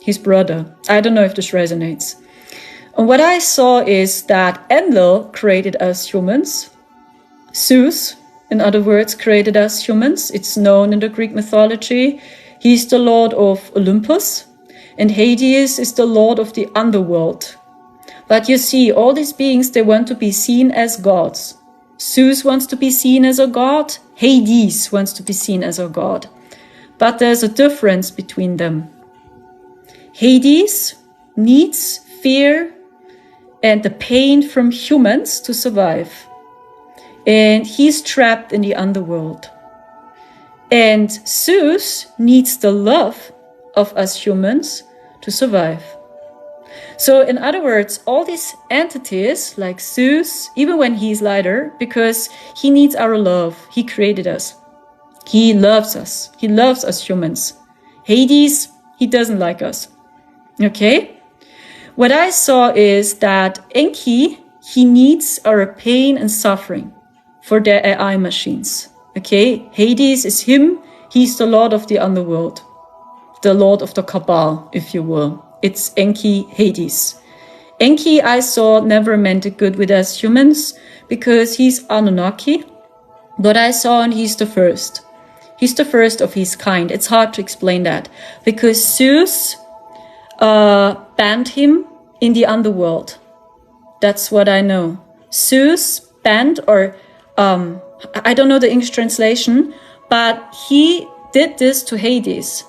his brother. I don't know if this resonates. And what I saw is that Enlil created us humans. Zeus, in other words, created us humans. It's known in the Greek mythology. He's the lord of Olympus, and Hades is the lord of the underworld. But you see, all these beings, they want to be seen as gods. Zeus wants to be seen as a god. Hades wants to be seen as a god. But there's a difference between them. Hades needs fear and the pain from humans to survive. And he's trapped in the underworld. And Zeus needs the love of us humans to survive. So in other words, all these entities like Zeus, even when he's lighter, because he needs our love, he created us. He loves us. He loves us humans. Hades, he doesn't like us. Okay? What I saw is that Enki, he needs our pain and suffering for their AI machines. Okay? Hades is him. He's the lord of the underworld. The lord of the Cabal, if you will. It's Enki, Hades. Enki, I saw, never meant it good with us humans because he's Anunnaki. But I saw, and he's the first. He's the first of his kind. It's hard to explain that because Zeus banned him in the underworld. That's what I know. Zeus banned, or I don't know the English translation, but he did this to Hades.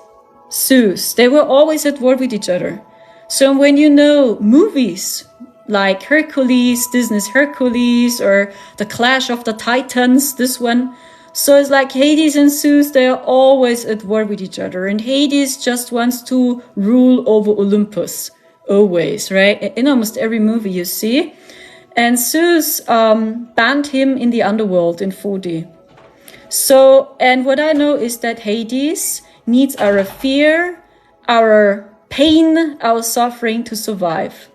Zeus. They were always at war with each other. So when you know movies like Hercules, Disney's Hercules, or The Clash of the Titans, this one, so it's like Hades and Zeus, they are always at war with each other. And Hades just wants to rule over Olympus. Always, right? In almost every movie you see. And Zeus banned him in the underworld in 4D. So, and what I know is that Hades needs our fear, our pain, our suffering to survive.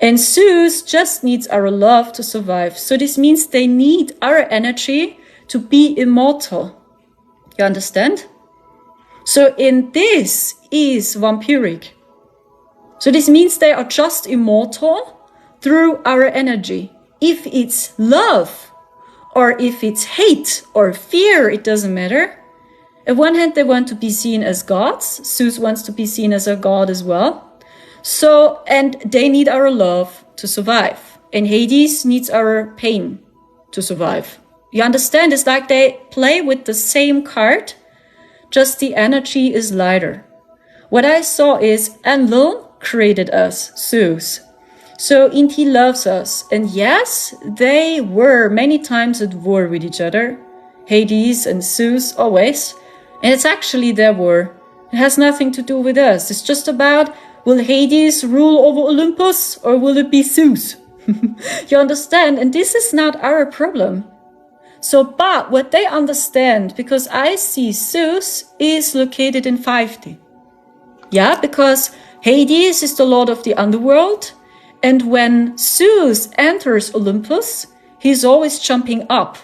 And Zeus just needs our love to survive. So this means they need our energy to be immortal. You understand? So in this is vampiric. So this means they are just immortal through our energy. If it's love, or if it's hate or fear, it doesn't matter. On one hand, they want to be seen as gods. Zeus wants to be seen as a god as well. So, and they need our love to survive. And Hades needs our pain to survive. You understand? It's like they play with the same card, just the energy is lighter. What I saw is Enlil created us, Zeus. So Inti loves us. And yes, they were many times at war with each other. Hades and Zeus, always. And it's actually their war. It has nothing to do with us. It's just about, will Hades rule over Olympus or will it be Zeus? You understand? And this is not our problem. So, but what they understand, because I see Zeus is located in 5D. Yeah, because Hades is the lord of the underworld. And when Zeus enters Olympus, he's always jumping up.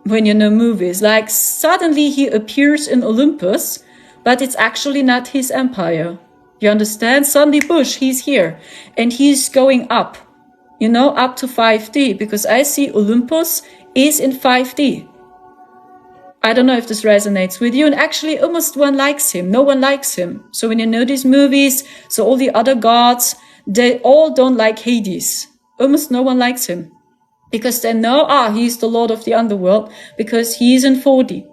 When you know movies, like suddenly he appears in Olympus, but it's actually not his empire. You understand? Suddenly, Bush, he's here. And he's going up, you know, up to 5D, because I see Olympus is in 5D. I don't know if this resonates with you. And actually, almost one likes him. No one likes him. So when you know these movies, so all the other gods, they all don't like Hades. Almost no one likes him. Because they know, he's the lord of the underworld, because he's in 4D.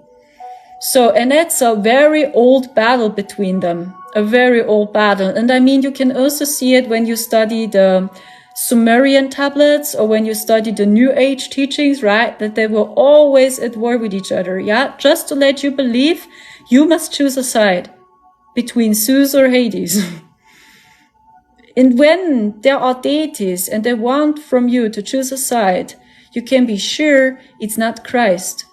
So, and that's a very old battle between them. A very old battle. And I mean, you can also see it when you study the Sumerian tablets or when you study the New Age teachings, right? That they were always at war with each other, yeah? Just to let you believe, you must choose a side between Zeus or Hades. And when there are deities and they want from you to choose a side, you can be sure it's not Christ,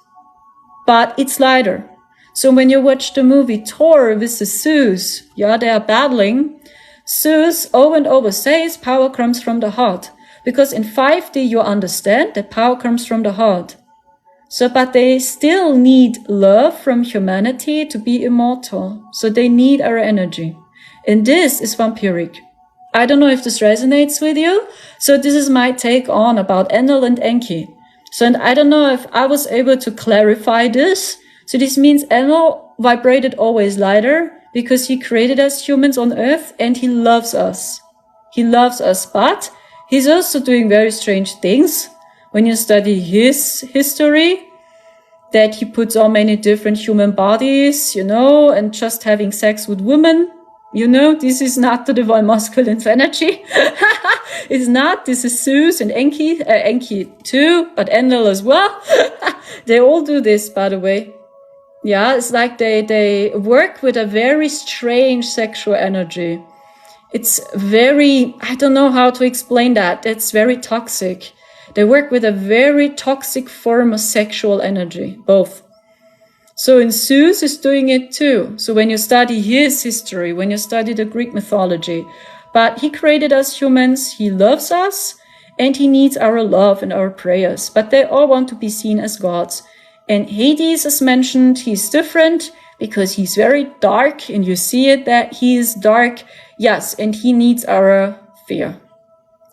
but it's lighter. So when you watch the movie Thor versus Zeus, yeah, they are battling. Zeus over and over says power comes from the heart. Because in 5D you understand that power comes from the heart. So, but they still need love from humanity to be immortal. So they need our energy. And this is vampiric. I don't know if this resonates with you. So this is my take on about Enlil and Enki. So, and I don't know if I was able to clarify this. So this means Enlil vibrated always lighter because he created us humans on earth and he loves us. He loves us, but he's also doing very strange things. When you study his history, that he puts on many different human bodies, you know, and just having sex with women. You know, this is not the divine masculine energy. It's not. This is Zeus and Enki, Enki too, but Enlil as well. They all do this, by the way. Yeah, it's like they work with a very strange sexual energy. It's very, I don't know how to explain that. It's very toxic. They work with a very toxic form of sexual energy, both. So in Zeus is doing it too. So when you study his history, when you study the Greek mythology, but he created us humans, he loves us, and he needs our love and our prayers. But they all want to be seen as gods. And Hades, as mentioned, he's different because he's very dark, and you see it that he is dark. Yes, and he needs our fear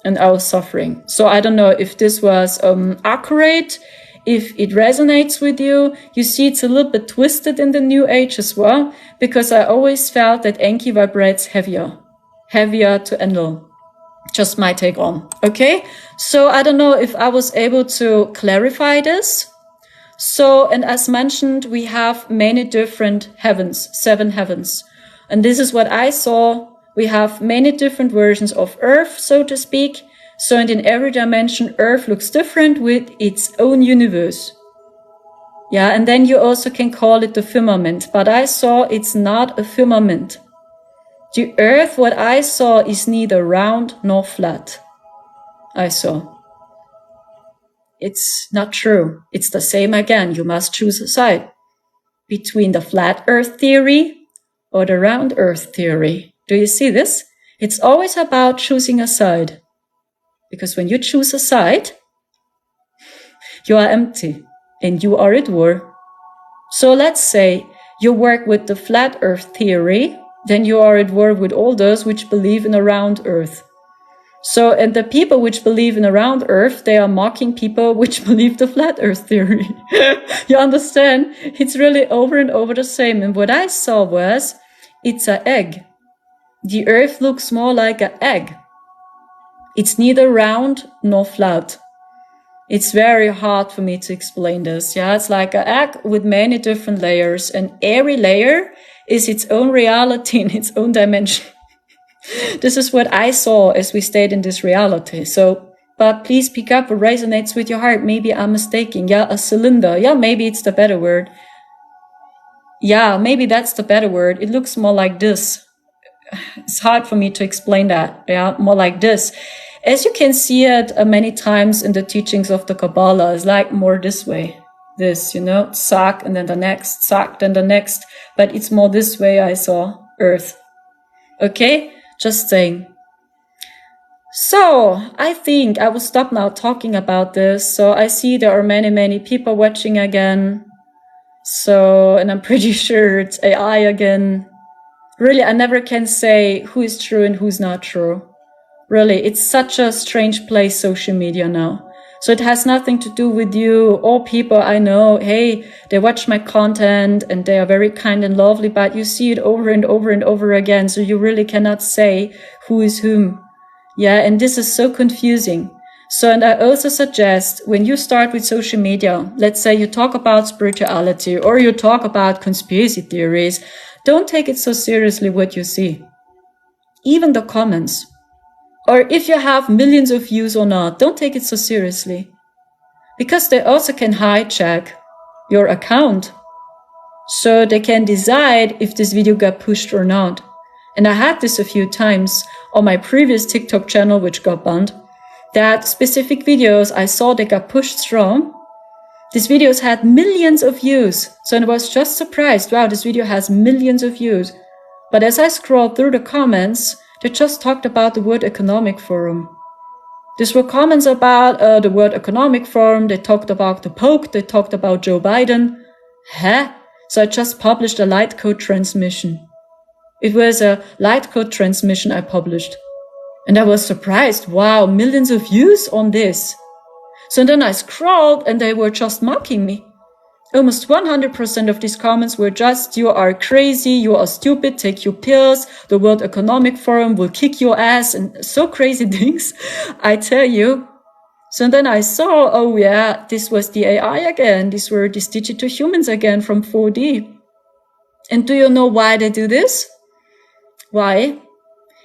and our suffering. So I don't know if this was accurate. if it resonates with you. You see it's a little bit twisted in the New Age as well, because I always felt that Enki vibrates heavier to handle. Just my take on. Okay, so I don't know if I was able to clarify this. So, and as mentioned, we have many different heavens, 7 heavens. And this is what I saw. We have many different versions of Earth, so to speak. So, and in every dimension, Earth looks different with its own universe. Yeah, and then you also can call it the firmament. But I saw it's not a firmament. The Earth, what I saw, is neither round nor flat. I saw. It's not true. It's the same again. You must choose a side between the flat Earth theory or the round Earth theory. Do you see this? It's always about choosing a side. Because when you choose a side, you are empty and you are at war. So let's say you work with the flat Earth theory, then you are at war with all those which believe in a round Earth. So, and the people which believe in a round Earth, they are mocking people which believe the flat Earth theory. You understand? It's really over and over the same. And what I saw was, it's an egg. The Earth looks more like an egg. It's neither round nor flat. It's very hard for me to explain this. Yeah, it's like an egg with many different layers, and every layer is its own reality in its own dimension. This is what I saw as we stayed in this reality. So, but please pick up what resonates with your heart. Maybe I'm mistaken. Yeah, a cylinder. Yeah, maybe it's the better word. Yeah, maybe that's the better word. It looks more like this. It's hard for me to explain that. Yeah, more like this. As you can see it many times in the teachings of the Kabbalah, it's like more this way. This, you know, Sak and then the next, Sak, then the next. But it's more this way I saw Earth. Okay? Just saying. So, I think I will stop now talking about this. So, I see there are many people watching again. So, and I'm pretty sure it's AI again. Really, I never can say who is true and who's not true. Really, it's such a strange place, social media now. So it has nothing to do with you. All people I know, hey, they watch my content and they are very kind and lovely, but you see it over and over and over again. So you really cannot say who is whom. Yeah, and this is so confusing. So, and I also suggest when you start with social media, let's say you talk about spirituality or you talk about conspiracy theories, don't take it so seriously what you see. Even the comments. Or if you have millions of views or not, don't take it so seriously. Because they also can hijack your account. So they can decide if this video got pushed or not. And I had this a few times on my previous TikTok channel, which got banned, that specific videos I saw they got pushed strong. These videos had millions of views. So I was just surprised, wow, this video has millions of views. But as I scrolled through the comments, they just talked about the World Economic Forum. These were comments about the World Economic Forum. They talked about the Pope. They talked about Joe Biden. Huh? So I just published a light code transmission. It was a light code transmission I published. And I was surprised. Wow, millions of views on this. So then I scrolled and they were just mocking me. Almost 100% of these comments were just, you are crazy, you are stupid, take your pills, the World Economic Forum will kick your ass, and so crazy things, I tell you. So then I saw, oh yeah, this was the AI again, these were these digital humans again from 4D. And do you know why they do this? Why?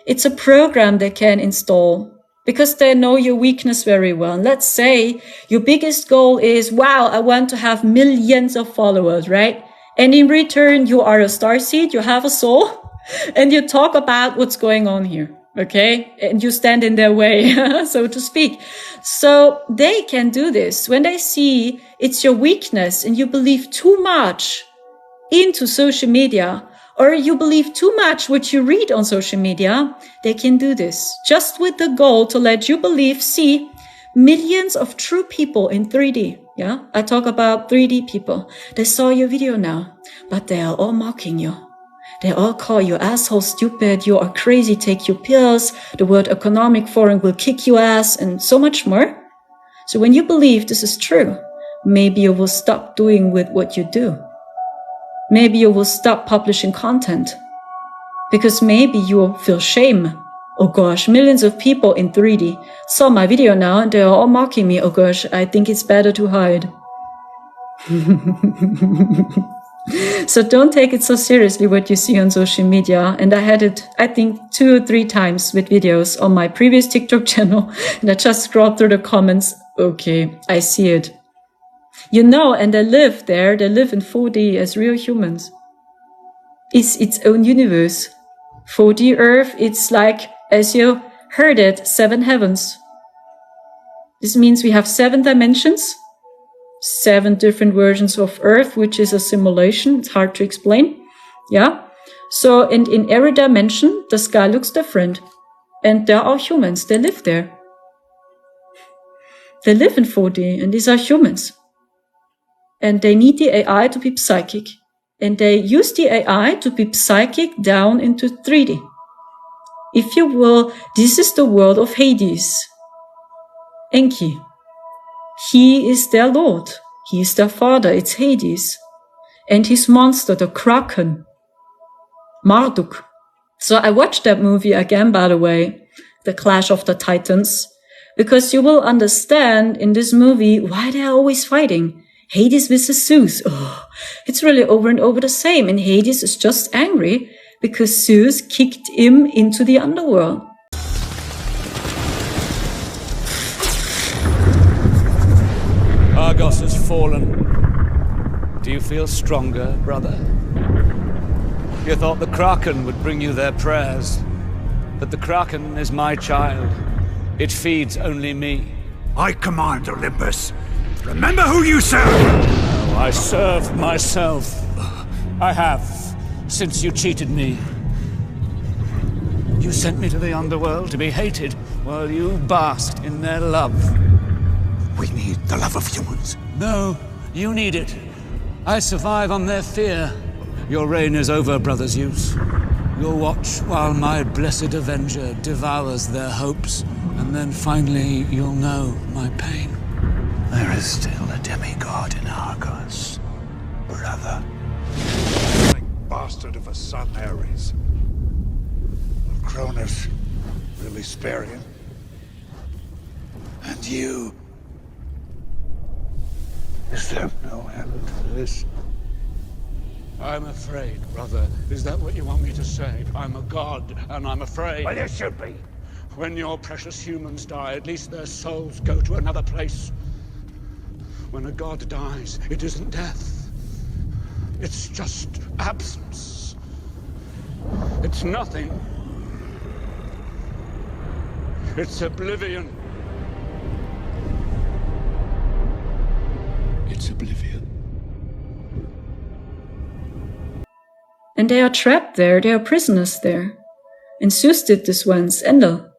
It's a program they can install. Because they know your weakness very well. Let's say your biggest goal is, wow, I want to have millions of followers, right? And in return, you are a starseed, you have a soul, and you talk about what's going on here, okay? And you stand in their way, so to speak. So they can do this. When they see it's your weakness and you believe too much into social media, or you believe too much what you read on social media, they can do this. Just with the goal to let you believe, see, millions of true people in 3D. Yeah, I talk about 3D people. They saw your video now, but they are all mocking you. They all call you asshole, stupid, you are crazy, take your pills, the World Economic Forum will kick your ass, and so much more. So when you believe this is true, maybe you will stop doing with what you do. Maybe you will stop publishing content because maybe you will feel shame. Oh gosh, millions of people in 3D saw my video now and they are all mocking me. Oh gosh, I think it's better to hide. So don't take it so seriously what you see on social media. And I had it, I think, 2 or 3 times with videos on my previous TikTok channel. And I just scrolled through the comments. Okay, I see it. You know, and they live there. They live in 4D as real humans. It's its own universe. 4D Earth, it's like, as you heard it, 7 heavens. This means we have 7 dimensions. 7 different versions of Earth, which is a simulation. It's hard to explain. Yeah. So, and in every dimension, the sky looks different. And there are humans. They live there. They live in 4D, and these are humans. And they need the AI to be psychic. And they use the AI to be psychic down into 3D. If you will, this is the world of Hades. Enki. He is their lord. He is their father. It's Hades. And his monster, the Kraken. Marduk. So I watched that movie again, by the way, The Clash of the Titans, because you will understand in this movie why they are always fighting. Hades versus Zeus. Oh, it's really over and over the same. And Hades is just angry because Zeus kicked him into the underworld. Argos has fallen. Do you feel stronger, brother? You thought the Kraken would bring you their prayers. But the Kraken is my child. It feeds only me. I command Olympus. Remember who you serve! Oh, I serve myself. I have, since you cheated me. You sent me to the underworld to be hated, while you basked in their love. We need the love of humans. No, you need it. I survive on their fear. Your reign is over, Brother Zeus. You'll watch while my blessed avenger devours their hopes, and then finally you'll know my pain. There is still a demigod in Argos, brother. Bastard of a son, Ares. Will Cronus really spare him? And you? Is there no end to this? I'm afraid, brother. Is that what you want me to say? I'm a god, and I'm afraid. Well, you should be. When your precious humans die, at least their souls go to another place. When a god dies, it isn't death. It's just absence. It's nothing. It's oblivion. It's oblivion. And they are trapped there. They are prisoners there. And Zeus did this once, Endel.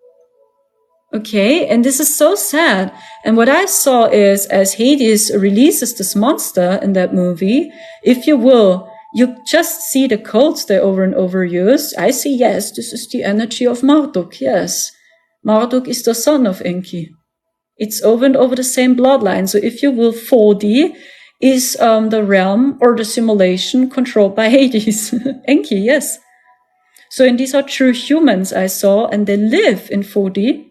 Okay, and this is so sad. And what I saw is, as Hades releases this monster in that movie, if you will, you just see the codes they over and over use. I see, yes, this is the energy of Marduk, yes. Marduk is the son of Enki. It's over and over the same bloodline. So if you will, 4D is the realm or the simulation controlled by Hades. Enki, yes. So, and these are true humans I saw, and they live in 4D.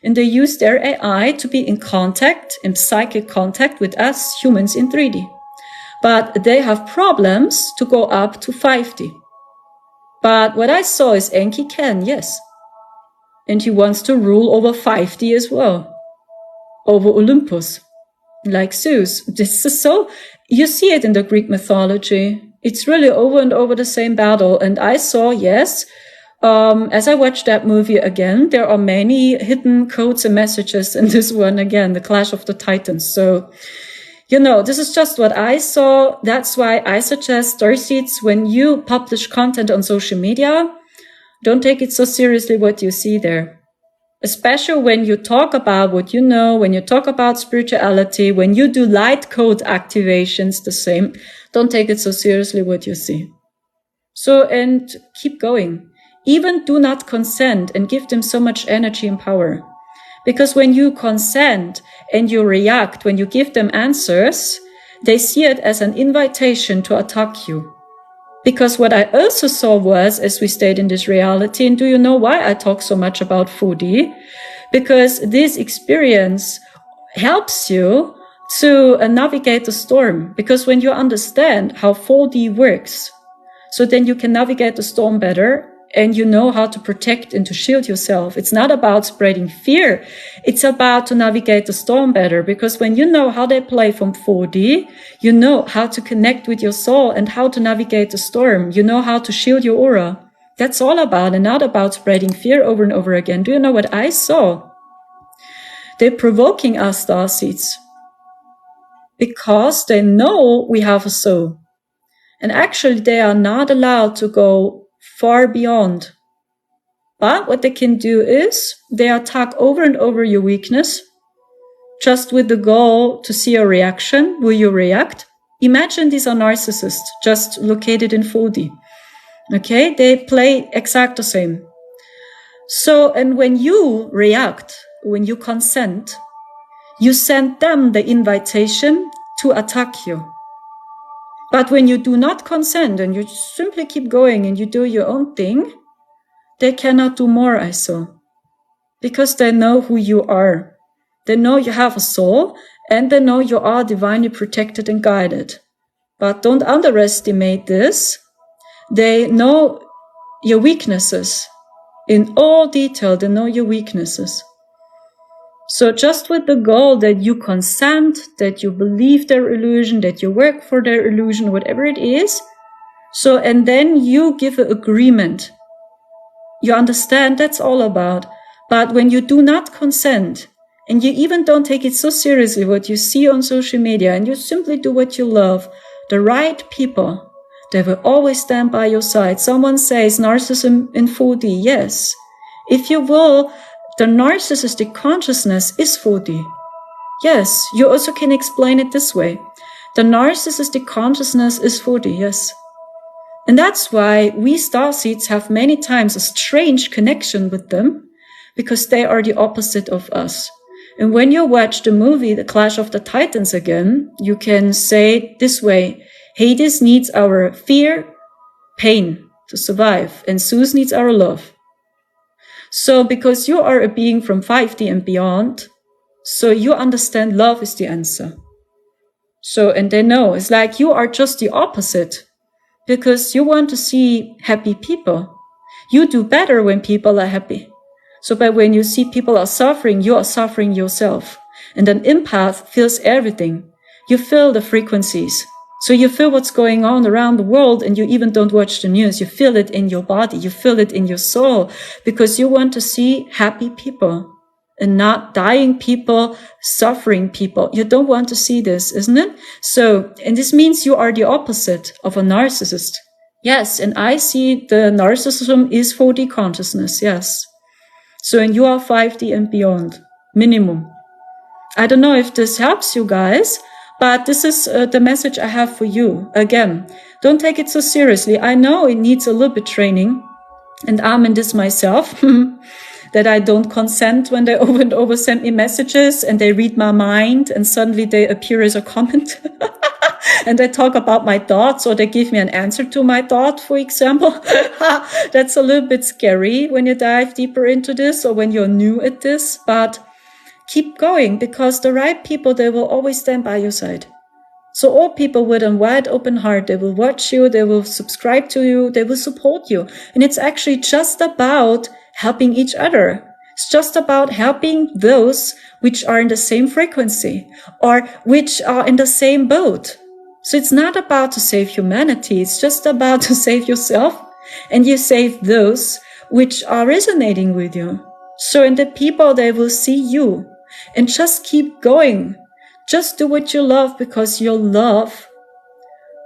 And they use their AI to be in contact, in psychic contact with us humans in 3D. But they have problems to go up to 5D. But what I saw is Enki can, yes. And he wants to rule over 5D as well. Over Olympus. Like Zeus. This is so, you see it in the Greek mythology. It's really over and over the same battle. And I saw, yes, as I watched that movie again, there are many hidden codes and messages in this one again, The Clash of the Titans. So, you know, this is just what I saw. That's why I suggest, Starseeds, when you publish content on social media, don't take it so seriously what you see there. Especially when you talk about what you know, when you talk about spirituality, when you do light code activations, the same. Don't take it so seriously what you see. So, and keep going. Even do not consent and give them so much energy and power. Because when you consent and you react, when you give them answers, they see it as an invitation to attack you. Because what I also saw was, as we stayed in this reality, and do you know why I talk so much about 4D? Because this experience helps you to navigate the storm. Because when you understand how 4D works, so then you can navigate the storm better, and you know how to protect and to shield yourself. It's not about spreading fear. It's about to navigate the storm better, because when you know how they play from 4D, you know how to connect with your soul and how to navigate the storm. You know how to shield your aura. That's all about, and not about spreading fear over and over again. Do you know what I saw? They're provoking us, starseeds, because they know we have a soul. And actually, they are not allowed to go far beyond. But what they can do is they attack over and over your weakness, just with the goal to see a reaction. Will you react? Imagine these are narcissists, just located in 4D. Okay, they play exact the same. So, and when you react, when you consent, you send them the invitation to attack you. But when you do not consent and you simply keep going and you do your own thing, they cannot do more, I saw. Because they know who you are. They know you have a soul, and they know you are divinely protected and guided. But don't underestimate this. They know your weaknesses. In all detail, they know your weaknesses. So just with the goal that you consent, that you believe their illusion, that you work for their illusion, whatever it is. So, and then you give an agreement. You understand that's all about. But when you do not consent, and you even don't take it so seriously what you see on social media, and you simply do what you love, the right people, they will always stand by your side. Someone says narcissism in 4D. Yes. If you will, the narcissistic consciousness is 4D. Yes, you also can explain it this way. The narcissistic consciousness is 4D, yes. And that's why we starseeds have many times a strange connection with them, because they are the opposite of us. And when you watch the movie The Clash of the Titans again, you can say it this way: Hades needs our fear, pain to survive, and Zeus needs our love. So because you are a being from 5D and beyond, so you understand love is the answer. So, and they know, it's like you are just the opposite, because you want to see happy people. You do better when people are happy. So but when you see people are suffering, you are suffering yourself. And an empath feels everything. You feel the frequencies. So you feel what's going on around the world, and you even don't watch the news. You feel it in your body. You feel it in your soul, because you want to see happy people and not dying people, suffering people. You don't want to see this, isn't it? So, and this means you are the opposite of a narcissist. Yes, and I see the narcissism is 4D consciousness, yes. So, and you are 5D and beyond, minimum. I don't know if this helps you guys, but this is the message I have for you. Again, don't take it so seriously. I know it needs a little bit training, and I'm in this myself, that I don't consent when they over and over send me messages and they read my mind and suddenly they appear as a comment and they talk about my thoughts, or they give me an answer to my thought, for example. That's a little bit scary when you dive deeper into this, or when you're new at this, but keep going, because the right people, they will always stand by your side. So all people with a wide open heart, they will watch you, they will subscribe to you, they will support you. And it's actually just about helping each other. It's just about helping those which are in the same frequency or which are in the same boat. So it's not about to save humanity. It's just about to save yourself, and you save those which are resonating with you. So in the people, they will see you, and just keep going. Just do what you love, because your love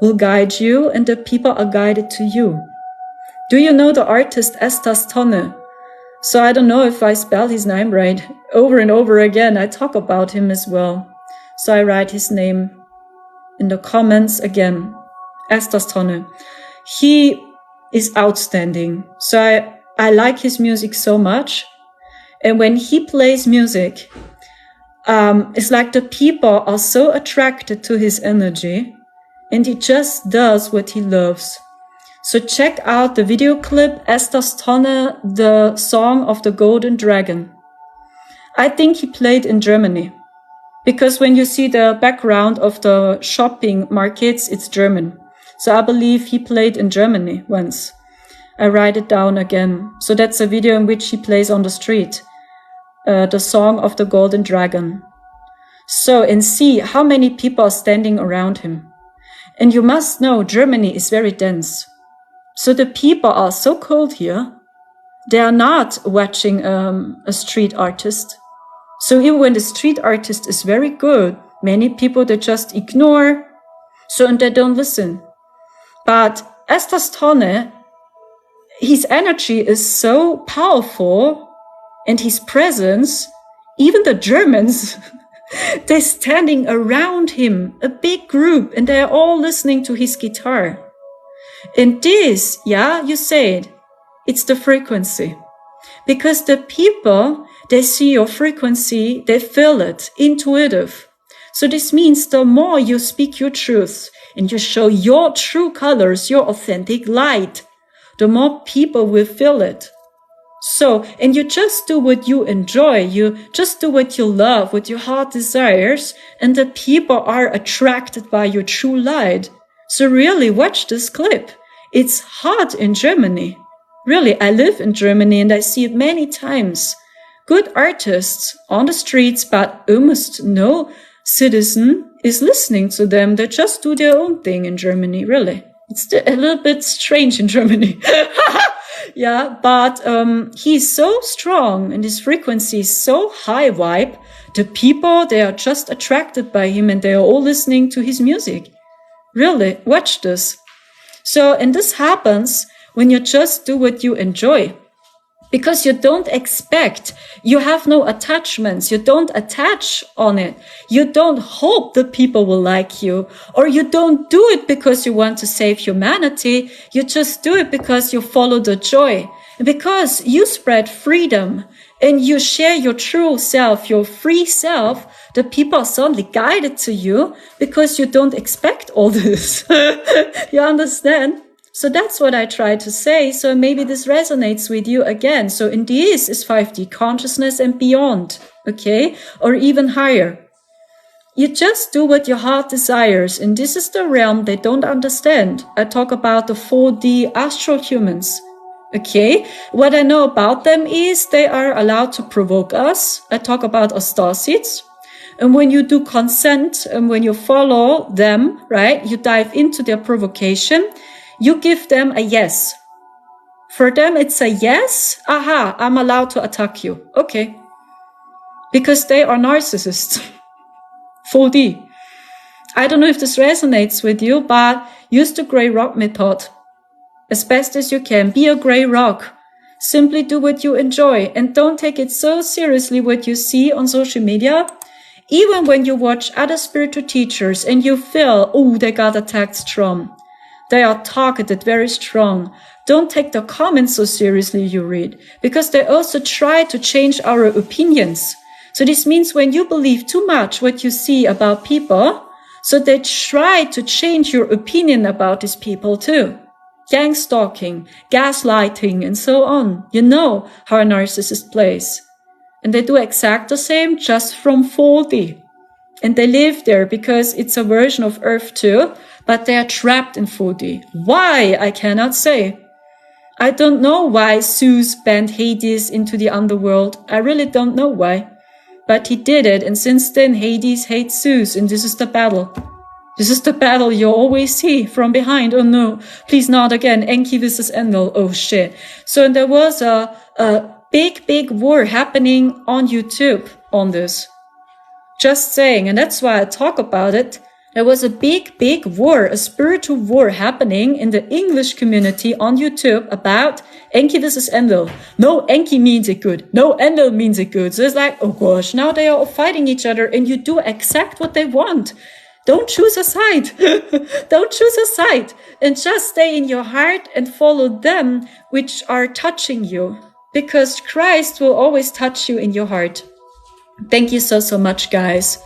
will guide you, and the people are guided to you. Do you know the artist Estas Tonne? So I don't know if I spell his name right. Over and over again, I talk about him as well. So I write his name in the comments again. Estas Tonne. He is outstanding. So I like his music so much. And when he plays music, It's like the people are so attracted to his energy, and he just does what he loves. So check out the video clip, Esther's Tonne, the Song of the Golden Dragon. I think he played in Germany, because when you see the background of the shopping markets, it's German. So I believe he played in Germany once. I write it down again. So that's a video in which he plays on the street, the Song of the Golden Dragon. So, and see how many people are standing around him. And you must know, Germany is very dense. So the people are so cold here, they are not watching a street artist. So even when the street artist is very good, many people, they just ignore, so and they don't listen. But Esther's Tonne, his energy is so powerful, and his presence, even the Germans, they're standing around him, a big group, and they're all listening to his guitar. And this, yeah, you say it, it's the frequency. Because the people, they see your frequency, they feel it, intuitive. So this means the more you speak your truth and you show your true colors, your authentic light, the more people will feel it. So, and you just do what you enjoy, you just do what you love, what your heart desires, and the people are attracted by your true light. So really watch this clip. It's hot in Germany. Really, I live in Germany and I see it many times. Good artists on the streets, but almost no citizen is listening to them. They just do their own thing in Germany, really. It's a little bit strange in Germany. Yeah, but he's so strong and his frequency is so high vibe. The people, they are just attracted by him and they are all listening to his music. Really, watch this. So, and this happens when you just do what you enjoy. Because you don't expect, you have no attachments, you don't attach on it, you don't hope that people will like you, or you don't do it because you want to save humanity, you just do it because you follow the joy, because you spread freedom, and you share your true self, your free self, the people are suddenly guided to you, because you don't expect all this. You understand? So that's what I try to say. So maybe this resonates with you again. So in this is 5D consciousness and beyond, okay? Or even higher. You just do what your heart desires. And this is the realm they don't understand. I talk about the 4D astral humans, okay? What I know about them is they are allowed to provoke us. I talk about Astasids. And when you do consent and when you follow them, right, you dive into their provocation, you give them a yes. For them, it's a yes. Aha, I'm allowed to attack you. Okay. Because they are narcissists. 4D. I don't know if this resonates with you, but use the gray rock method. As best as you can. Be a gray rock. Simply do what you enjoy. And don't take it so seriously what you see on social media. Even when you watch other spiritual teachers and you feel, oh, they got attacked strong. They are targeted very strong. Don't take the comments so seriously you read, because they also try to change our opinions. So this means when you believe too much what you see about people, so they try to change your opinion about these people too. Gang stalking, gaslighting, and so on. You know how a narcissist plays. And they do exact the same, just from 4D. And they live there because it's a version of Earth too, but they are trapped in 4D. Why? I cannot say. I don't know why Zeus banned Hades into the underworld. I really don't know why. But he did it, and since then Hades hates Zeus, and this is the battle. This is the battle you always see from behind. Oh no, please not again. Enki versus Enlil. Oh shit. So there was a big war happening on YouTube on this. Just saying, and that's why I talk about it. There was a big war, a spiritual war happening in the English community on YouTube about Enki versus Enlil. No, Enki means it good. No, Enlil means it good. So it's like, oh gosh, now they are all fighting each other and you do exact what they want. Don't choose a side. Don't choose a side. And just stay in your heart and follow them which are touching you. Because Christ will always touch you in your heart. Thank you so much, guys.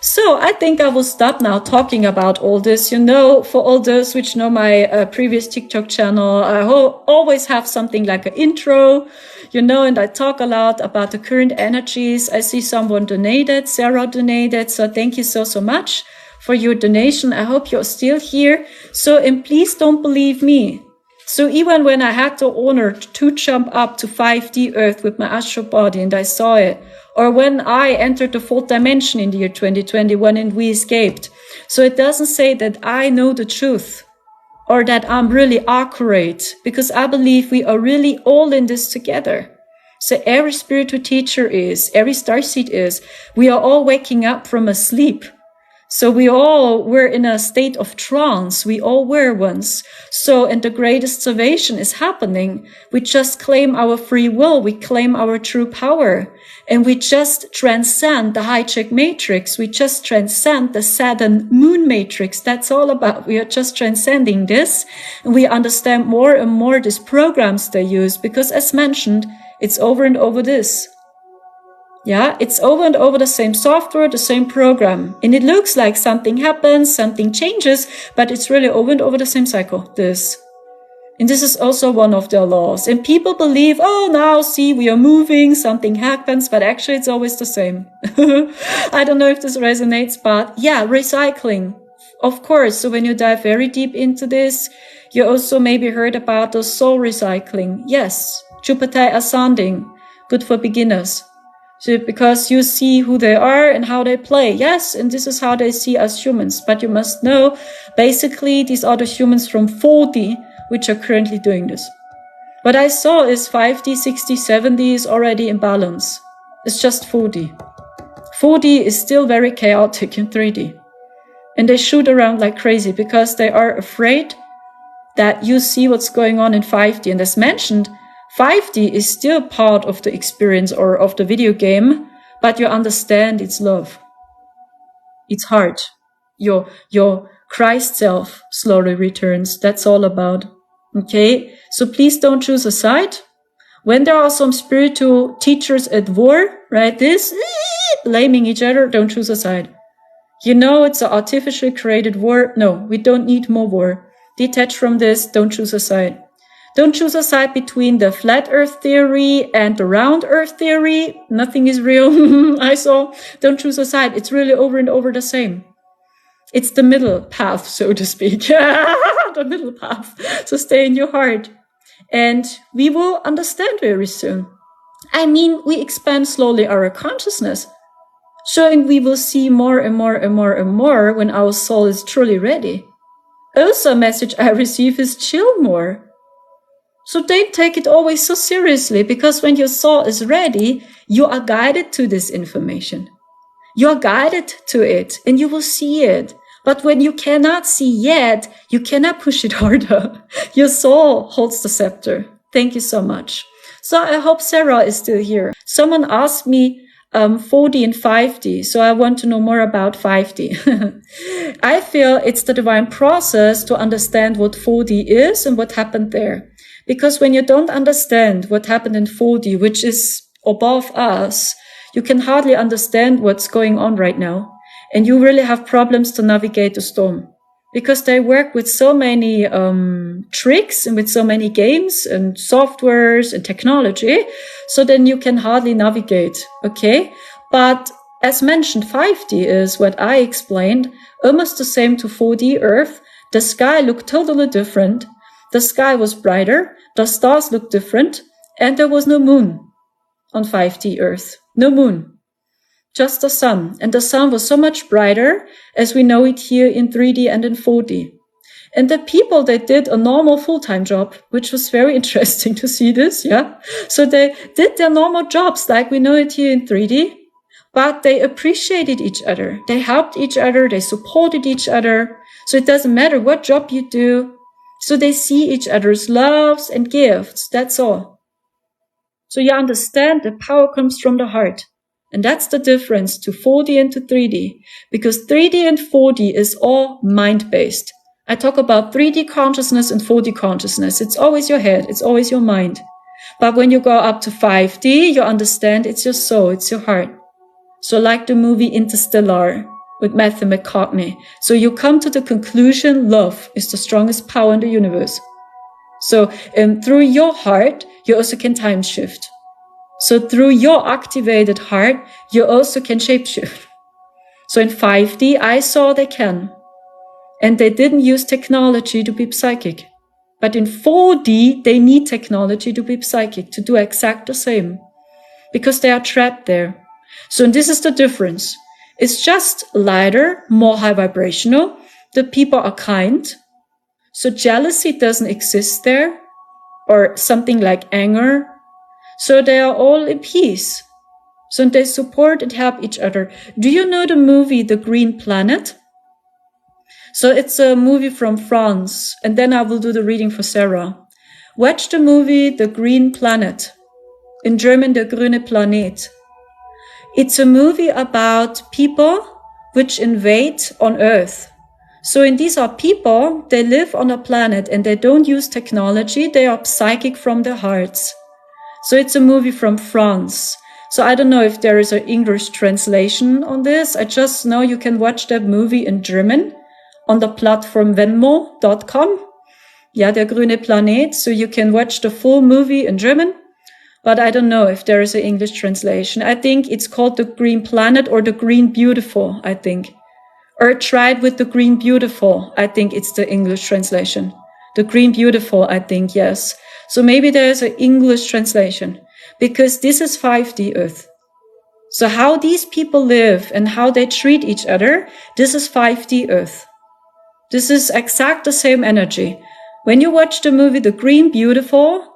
So I think I will stop now talking about all this. For all those which know my previous TikTok channel, I always have something like an intro, and I talk a lot about the current energies. I see someone donated, Sarah donated. So thank you so much for your donation. I hope you're still here. So, and please don't believe me. So even when I had the honor to jump up to 5D Earth with my astral body and I saw it, or when I entered the fourth dimension in the year 2021 and we escaped. So it doesn't say that I know the truth or that I'm really accurate, because I believe we are really all in this together. So every spiritual teacher is, every starseed is, we are all waking up from a sleep. So we all were in a state of trance. We all were once. So, and the greatest salvation is happening. We just claim our free will. We claim our true power. And we just transcend the hijack matrix. We just transcend the Saturn moon matrix. That's all about. We are just transcending this. And we understand more and more these programs they use. Because as mentioned, it's over and over this. Yeah, it's over and over the same software, the same program. And it looks like something happens, something changes, but it's really over and over the same cycle, this. And this is also one of their laws. And people believe, oh, now see, we are moving, something happens, but actually it's always the same. I don't know if this resonates, but yeah, recycling. Of course, so when you dive very deep into this, you also maybe heard about the soul recycling. Yes, Jupiter ascending, good for beginners. So because you see who they are and how they play. Yes, and this is how they see us humans. But you must know, basically, these are the humans from 4D, which are currently doing this. What I saw is 5D, 60, 70 is already in balance. It's just 4D. 4D is still very chaotic in 3D. And they shoot around like crazy because they are afraid that you see what's going on in 5D. And as mentioned, 5D is still part of the experience or of the video game, but you understand it's love. It's heart. Your Christ self slowly returns. That's all about. Okay? So please don't choose a side. When there are some spiritual teachers at war, right? Blaming each other, don't choose a side. It's an artificially created war. No, we don't need more war. Detach from this, don't choose a side. Don't choose a side between the flat earth theory and the round earth theory. Nothing is real. I saw. Don't choose a side. It's really over and over the same. It's the middle path, so to speak. The middle path. So stay in your heart. And we will understand very soon. I mean, we expand slowly our consciousness. Showing we will see more and more and more and more when our soul is truly ready. Also a message I receive is chill more. So don't take it always so seriously, because when your soul is ready, you are guided to this information. You are guided to it and you will see it. But when you cannot see yet, you cannot push it harder. Your soul holds the scepter. Thank you so much. So I hope Sarah is still here. Someone asked me 4D and 5D. So I want to know more about 5D. I feel it's the divine process to understand what 4D is and what happened there. Because when you don't understand what happened in 4D, which is above us, you can hardly understand what's going on right now. And you really have problems to navigate the storm. Because they work with so many tricks and with so many games and softwares and technology. So then you can hardly navigate, okay? But as mentioned, 5D is what I explained, almost the same to 4D Earth. The sky looked totally different. The sky was brighter, the stars looked different, and there was no moon on 5D Earth. No moon. Just the sun. And the sun was so much brighter as we know it here in 3D and in 4D. And the people, they did a normal full-time job, which was very interesting to see this, yeah? So they did their normal jobs like we know it here in 3D, but they appreciated each other. They helped each other. They supported each other. So it doesn't matter what job you do. So they see each other's loves and gifts. That's all. So you understand the power comes from the heart. And that's the difference to 4D and to 3D. Because 3D and 4D is all mind-based. I talk about 3D consciousness and 4D consciousness. It's always your head. It's always your mind. But when you go up to 5D, you understand it's your soul. It's your heart. So like the movie Interstellar with Matthew McConaughey. So you come to the conclusion, love is the strongest power in the universe. So through your heart, you also can time shift. So through your activated heart, you also can shapeshift. So in 5D, I saw they can. And they didn't use technology to be psychic. But in 4D, they need technology to be psychic, to do exact the same. Because they are trapped there. So this is the difference. It's just lighter, more high vibrational. The people are kind. So jealousy doesn't exist there. Or something like anger. So they are all in peace. So they support and help each other. Do you know the movie The Green Planet? So it's a movie from France. And then I will do the reading for Sarah. Watch the movie The Green Planet. In German, Der grüne Planet. It's a movie about people which invade on Earth. So in these are people, they live on a planet and they don't use technology. They are psychic from their hearts. So it's a movie from France. So I don't know if there is an English translation on this. I just know you can watch that movie in German on the platform venmo.com. Yeah, Der grüne Planet. So you can watch the full movie in German. But I don't know if there is an English translation. I think it's called The Green Planet or The Green Beautiful, I think. Or tried with The Green Beautiful. I think it's the English translation. The Green Beautiful, I think, yes. So maybe there's an English translation. Because this is 5D Earth. So how these people live and how they treat each other, this is 5D Earth. This is exact the same energy. When you watch the movie The Green Beautiful,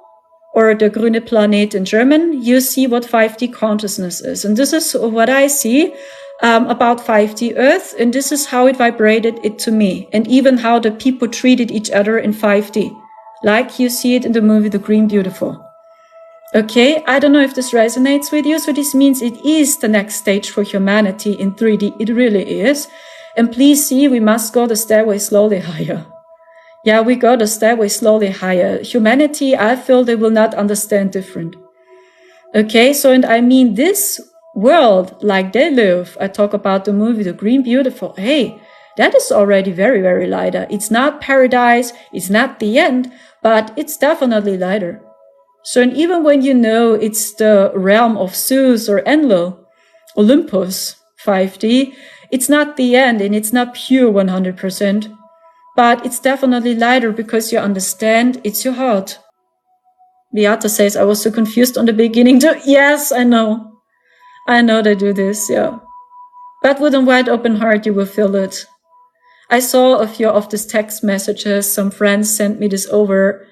or Der grüne Planet in German, you see what 5D consciousness is. And this is what I see about 5D Earth, and this is how it vibrated it to me, and even how the people treated each other in 5D, like you see it in the movie The Green Beautiful. Okay, I don't know if this resonates with you, so this means it is the next stage for humanity in 3D, it really is. And please see, we must go the stairway slowly higher. Yeah, we go the stairway slowly higher. Humanity, I feel they will not understand different. Okay, so, and I mean this world, like they live, I talk about the movie The Green Beautiful. Hey, that is already very, very lighter. It's not paradise, it's not the end, but it's definitely lighter. So, and even when you know it's the realm of Zeus or Enlil, Olympus, 5D, it's not the end and it's not pure 100%. But it's definitely lighter because you understand it's your heart. Beata says, I was so confused on the beginning too. Yes, I know. I know they do this, yeah. But with a wide open heart, you will feel it. I saw a few of these text messages. Some friends sent me this over.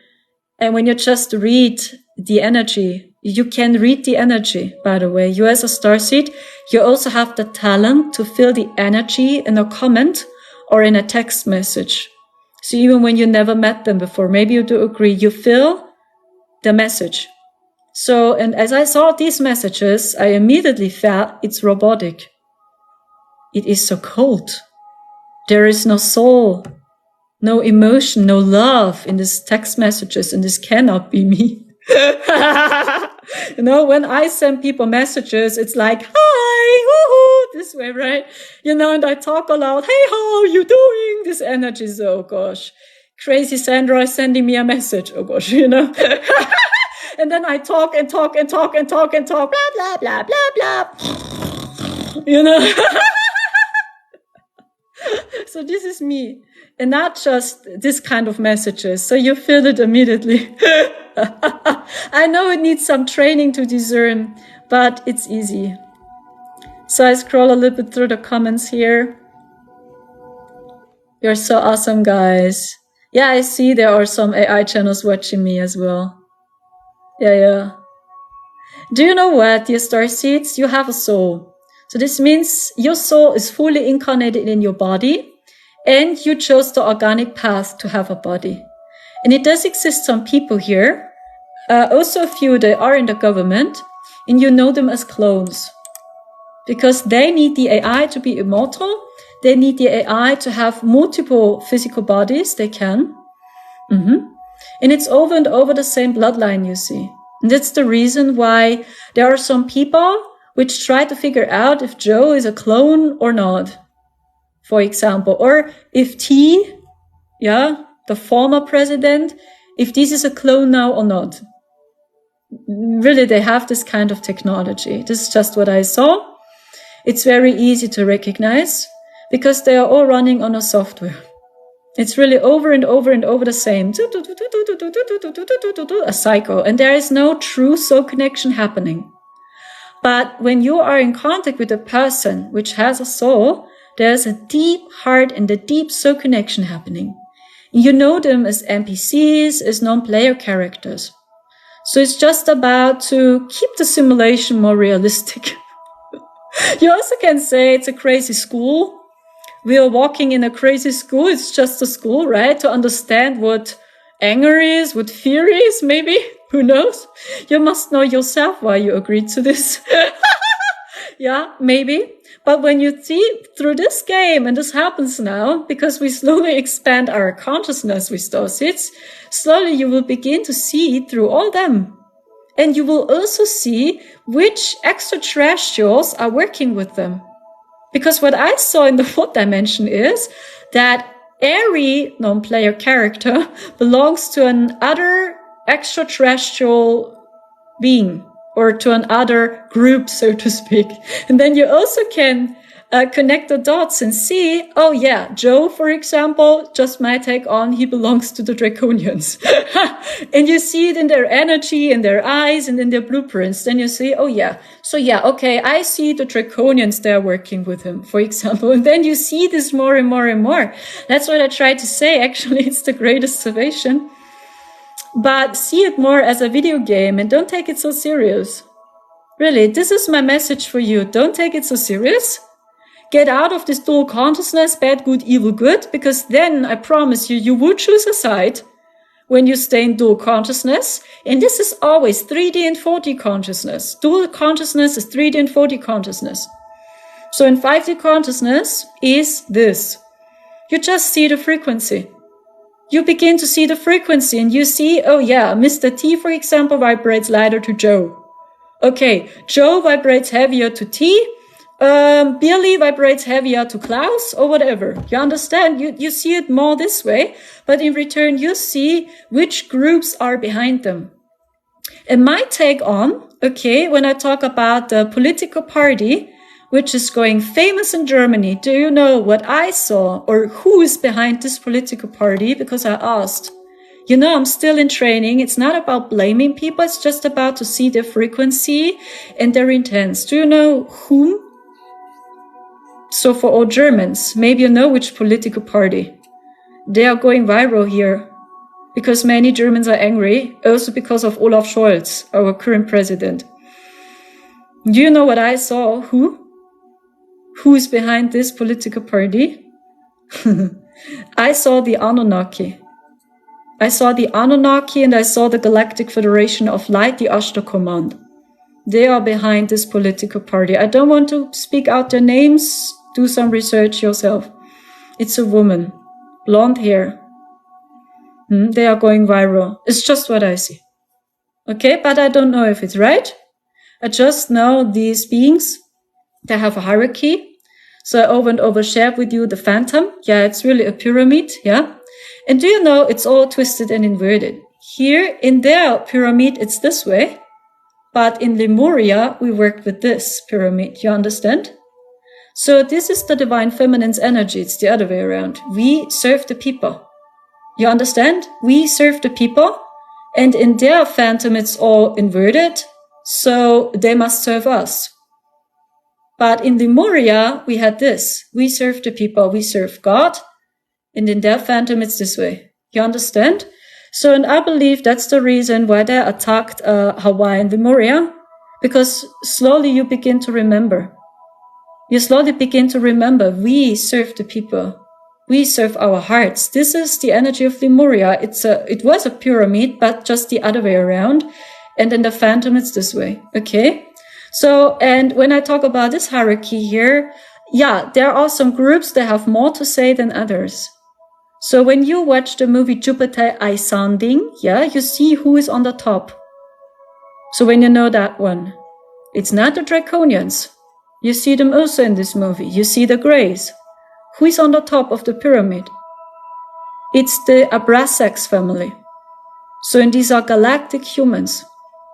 And when you just read the energy, you can read the energy, by the way. You as a starseed, you also have the talent to feel the energy in a comment or in a text message. So even when you never met them before, maybe you do agree, you feel the message. So, and as I saw these messages, I immediately felt it's robotic. It is so cold. There is no soul, no emotion, no love in these text messages, and this cannot be me. You know, when I send people messages, it's like, hi, woohoo, this way, right? You know, and I talk aloud, hey, how are you doing? This energy is, oh gosh, crazy Sandra is sending me a message, oh gosh, you know. And then I talk and talk and talk and talk and talk, blah, blah, blah, blah, blah. You know. So this is me. And not just this kind of messages. So you feel it immediately. I know it needs some training to discern, but it's easy. So I scroll a little bit through the comments here. You're so awesome, guys. Yeah, I see there are some AI channels watching me as well. Yeah. Do you know what, dear starseeds? You have a soul. So this means your soul is fully incarnated in your body, and you chose the organic path to have a body. And it does exist some people here, also a few that are in the government, and you know them as clones. Because they need the AI to be immortal, they need the AI to have multiple physical bodies, they can. And it's over and over the same bloodline, you see. And that's the reason why there are some people which try to figure out if Joe is a clone or not, for example, or if T, the former president, if this is a clone now or not. Really, they have this kind of technology. This is just what I saw. It's very easy to recognize because they are all running on a software. It's really over and over and over the same. A cycle. And there is no true soul connection happening. But when you are in contact with a person which has a soul, there's a deep heart and a deep soul connection happening. You know them as NPCs, as non-player characters. So it's just about to keep the simulation more realistic. You also can say it's a crazy school. We are walking in a crazy school. It's just a school, right? To understand what anger is, what fear is, maybe. Who knows? You must know yourself why you agreed to this. Yeah, maybe. But when you see through this game, and this happens now, because we slowly expand our consciousness with those hits, slowly you will begin to see through all them. And you will also see which extraterrestrials are working with them. Because what I saw in the fourth dimension is that every non-player character belongs to another extraterrestrial being or to another group, so to speak. And then you also can connect the dots and see, oh yeah, Joe, for example, just my take on, he belongs to the Draconians. And you see it in their energy, in their eyes, and in their blueprints. Then you see, oh yeah, so yeah, okay, I see the Draconians, they're working with him, for example. And then you see this more and more and more. That's what I try to say. Actually, it's the greatest salvation. But see it more as a video game and don't take it so serious. Really, this is my message for you. Don't take it so serious. Get out of this dual consciousness, bad, good, evil, good, because then I promise you, you will choose a side when you stay in dual consciousness. And this is always 3D and 4D consciousness. Dual consciousness is 3D and 4D consciousness. So in 5D consciousness is this. You just see the frequency. You begin to see the frequency and you see, oh yeah, Mr. T, for example, vibrates lighter to Joe. Okay, Joe vibrates heavier to T. Billy vibrates heavier to Klaus or whatever. You understand? You see it more this way, but in return, you see which groups are behind them. And my take on, okay, when I talk about the political party, which is going famous in Germany, do you know what I saw or who is behind this political party? Because I asked. You know, I'm still in training. It's not about blaming people. It's just about to see their frequency and their intents. Do you know whom? So for all Germans, maybe you know which political party. They are going viral here because many Germans are angry, also because of Olaf Scholz, our current president. Do you know what I saw? Who? Who is behind this political party? I saw the Anunnaki. I saw the Anunnaki and I saw the Galactic Federation of Light, the Ashtar Command. They are behind this political party. I don't want to speak out their names. Do some research yourself. It's a woman. Blonde hair. They are going viral. It's just what I see. Okay, but I don't know if it's right. I just know these beings, they have a hierarchy. So I over and over shared with you the phantom. Yeah, it's really a pyramid. Yeah. And do you know it's all twisted and inverted? Here in their pyramid, it's this way. But in Lemuria, we worked with this pyramid. You understand? So this is the divine feminine's energy. It's the other way around. We serve the people. You understand? We serve the people. And in their phantom, it's all inverted. So they must serve us. But in Lemuria, we had this. We serve the people. We serve God. And in their phantom, it's this way. You understand? So, and I believe that's the reason why they attacked Hawaii and Lemuria. Because slowly you begin to remember. You slowly begin to remember, we serve the people. We serve our hearts. This is the energy of Lemuria. It was a pyramid, but just the other way around. And in the phantom, it's this way. Okay? So, and when I talk about this hierarchy here, yeah, there are some groups that have more to say than others. So when you watch the movie Jupiter Ascending, yeah, you see who is on the top. So when you know that one. It's not the Draconians. You see them also in this movie. You see the Greys. Who is on the top of the pyramid? It's the Abrasax family. So, and these are galactic humans.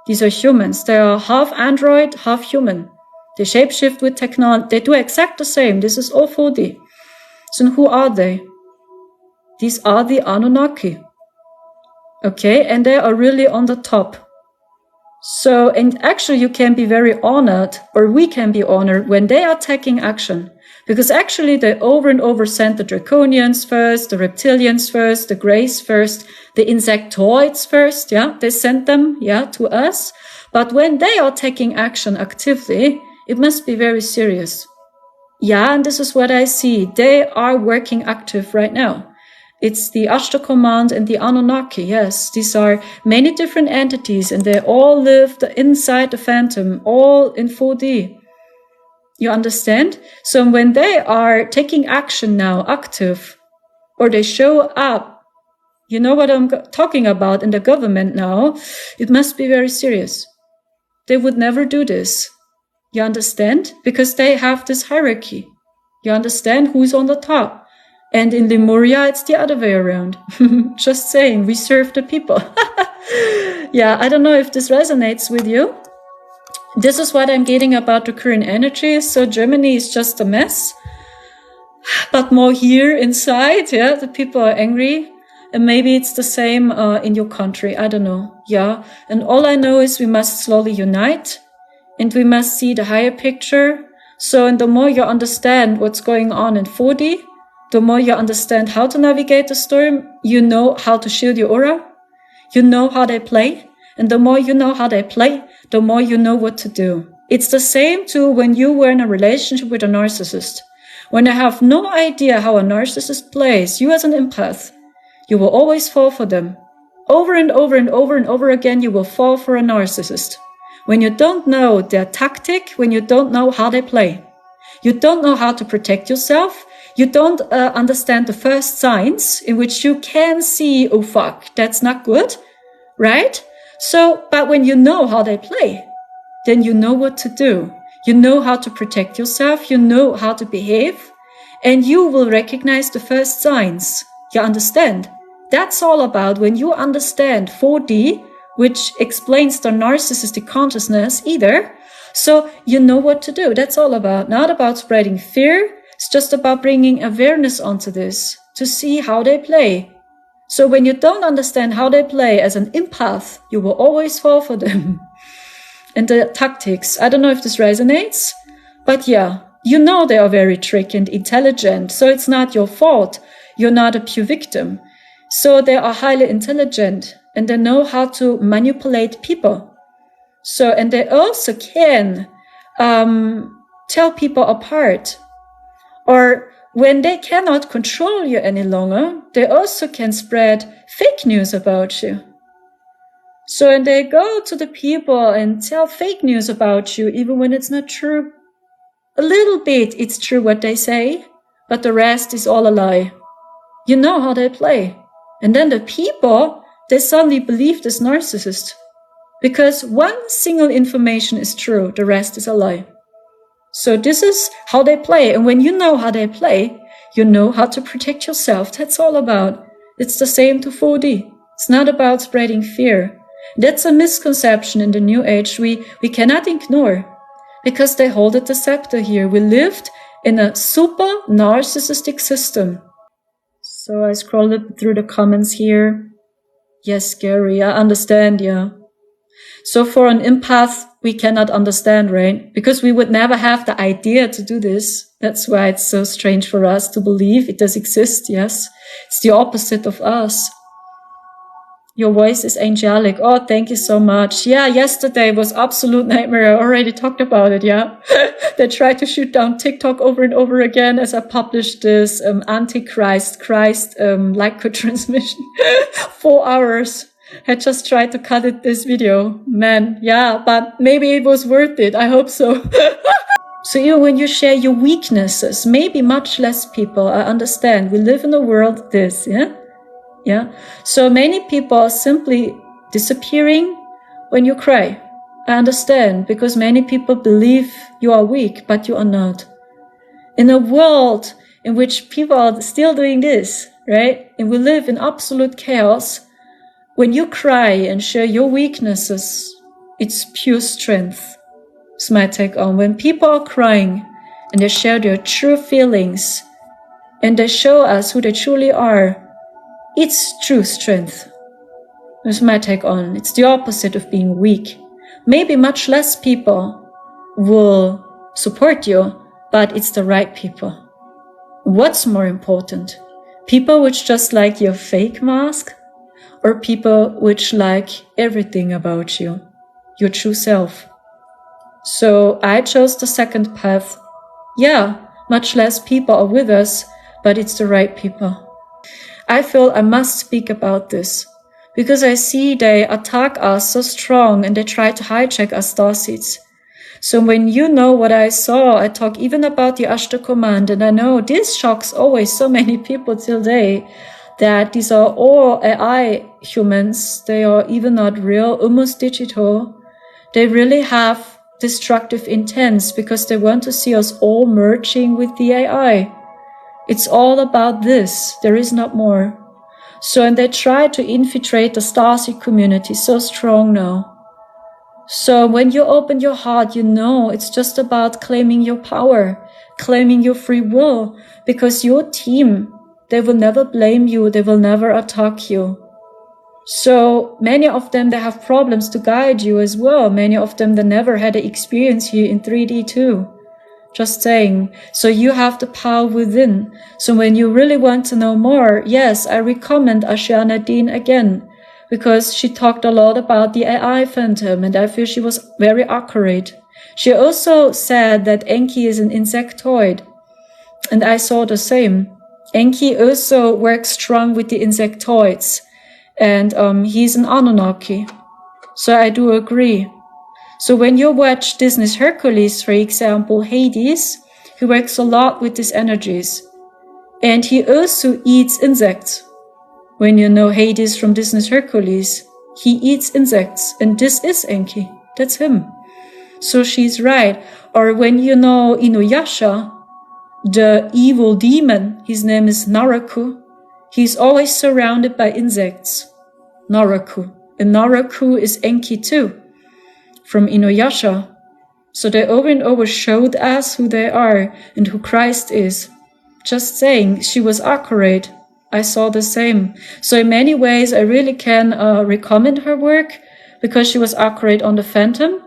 These are humans. They are half android, half human. They shapeshift with technology. They do exact the same. This is all 4D. So who are they? These are the Anunnaki. Okay, and they are really on the top. So, and actually you can be very honored, or we can be honored when they are taking action. Because actually they over and over sent the Draconians first, the Reptilians first, the Greys first, the Insectoids first, yeah, they sent them, yeah, to us. But when they are taking action actively, it must be very serious. Yeah, and this is what I see. They are working active right now. It's the Ashtar Command and the Anunnaki, yes. These are many different entities and they all live inside the Phantom, all in 4D. You understand? So when they are taking action now, active, or they show up, you know what I'm talking about in the government now, it must be very serious. They would never do this. You understand? Because they have this hierarchy. You understand who's on the top. And in Lemuria, it's the other way around. Just saying, we serve the people. Yeah, I don't know if this resonates with you. This is what I'm getting about the current energy. So Germany is just a mess. But more here inside, yeah, the people are angry. And maybe it's the same in your country. I don't know. Yeah. And all I know is we must slowly unite. And we must see the higher picture. So, and the more you understand what's going on in 4D, the more you understand how to navigate the storm, you know how to shield your aura. You know how they play. And the more you know how they play, the more you know what to do. It's the same too when you were in a relationship with a narcissist. When you have no idea how a narcissist plays, you as an empath, you will always fall for them. Over and over and over and over again, you will fall for a narcissist. When you don't know their tactic, when you don't know how they play, you don't know how to protect yourself, you don't understand the first signs in which you can see, oh fuck, that's not good, right? So, but when you know how they play, then you know what to do. You know how to protect yourself, you know how to behave, and you will recognize the first signs. You understand? That's all about when you understand 4D, which explains the narcissistic consciousness either. So you know what to do. That's all about. Not about spreading fear. It's just about bringing awareness onto this to see how they play. So when you don't understand how they play as an empath, you will always fall for them. And the tactics, I don't know if this resonates, but yeah, you know they are very tricky and intelligent. So it's not your fault. You're not a pure victim. So they are highly intelligent and they know how to manipulate people. So, and they also can tell people apart. Or when they cannot control you any longer, they also can spread fake news about you. So, and they go to the people and tell fake news about you, even when it's not true. A little bit it's true what they say, but the rest is all a lie. You know how they play. And then the people, they suddenly believe this narcissist. Because one single information is true, the rest is a lie. So this is how they play. And when you know how they play, you know how to protect yourself. That's all about. It's the same to 4D. It's not about spreading fear. That's a misconception in the New Age we cannot ignore. Because they hold the scepter here. We lived in a super narcissistic system. So I scrolled through the comments here. Yes, Gary, I understand, yeah. So for an empath, we cannot understand, right? Because we would never have the idea to do this. That's why it's so strange for us to believe it does exist, yes. It's the opposite of us. Your voice is angelic. Oh, thank you so much. Yeah, yesterday was absolute nightmare. I already talked about it, yeah. They tried to shoot down TikTok over and over again as I published this Antichrist like transmission. 4 hours. I just tried to cut it this video. Man, yeah, but maybe it was worth it. I hope so. So even when you share your weaknesses, maybe much less people, I understand. We live in a world this, yeah? Yeah. So many people are simply disappearing when you cry. I understand, because many people believe you are weak, but you are not. In a world in which people are still doing this, right? And we live in absolute chaos. When you cry and share your weaknesses, it's pure strength. It's my take on. When people are crying and they share their true feelings and they show us who they truly are, it's true strength. That's my take on. It's the opposite of being weak. Maybe much less people will support you, but it's the right people. What's more important? People which just like your fake mask, or people which like everything about you, your true self? So I chose the second path. Yeah, much less people are with us, but it's the right people. I feel I must speak about this, because I see they attack us so strong and they try to hijack our starseeds. So when you know what I saw, I talk even about the Ashta command, and I know this shocks always so many people till today, that these are all AI humans. They are even not real, almost digital. They really have destructive intents because they want to see us all merging with the AI. It's all about this. There is not more. So, and they try to infiltrate the Starseed community so strong now. So when you open your heart, you know it's just about claiming your power, claiming your free will, because your team, they will never blame you. They will never attack you. So many of them, they have problems to guide you as well. Many of them, they never had an experience here in 3D too. Just saying. So you have the power within. So when you really want to know more, yes, I recommend Ashana Dean again, because she talked a lot about the AI phantom, and I feel she was very accurate. She also said that Enki is an insectoid, and I saw the same. Enki also works strong with the insectoids, and he's an Anunnaki. So I do agree. So when you watch Disney's Hercules, for example, Hades, he works a lot with these energies. And he also eats insects. When you know Hades from Disney's Hercules, he eats insects. And this is Enki. That's him. So she's right. Or when you know Inuyasha, the evil demon, his name is Naraku. He's always surrounded by insects. Naraku. And Naraku is Enki too, from Inuyasha. So they over and over showed us who they are and who Christ is. Just saying, she was accurate. I saw the same. So in many ways, I really can recommend her work because she was accurate on the Phantom.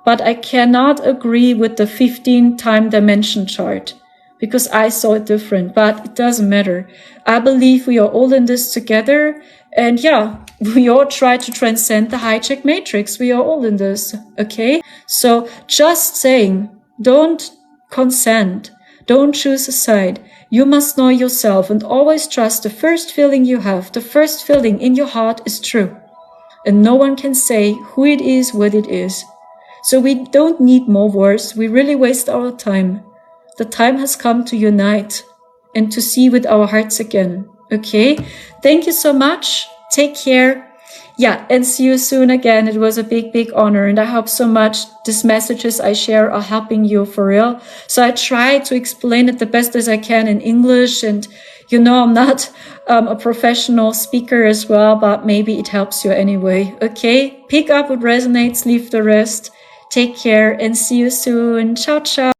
But I cannot agree with the 15 time dimension chart because I saw it different. But it doesn't matter. I believe we are all in this together. And yeah, we all try to transcend the hijack matrix. We are all in this, okay? So just saying, don't consent. Don't choose a side. You must know yourself and always trust the first feeling you have. The first feeling in your heart is true. And no one can say who it is, what it is. So we don't need more wars. We really waste our time. The time has come to unite and to see with our hearts again. Okay? Thank you so much. Take care. Yeah, and see you soon again. It was a big, big honor. And I hope so much these messages I share are helping you for real. So I try to explain it the best as I can in English. And you know, I'm not a professional speaker as well, but maybe it helps you anyway. Okay? Pick up what resonates, leave the rest. Take care and see you soon. Ciao, ciao.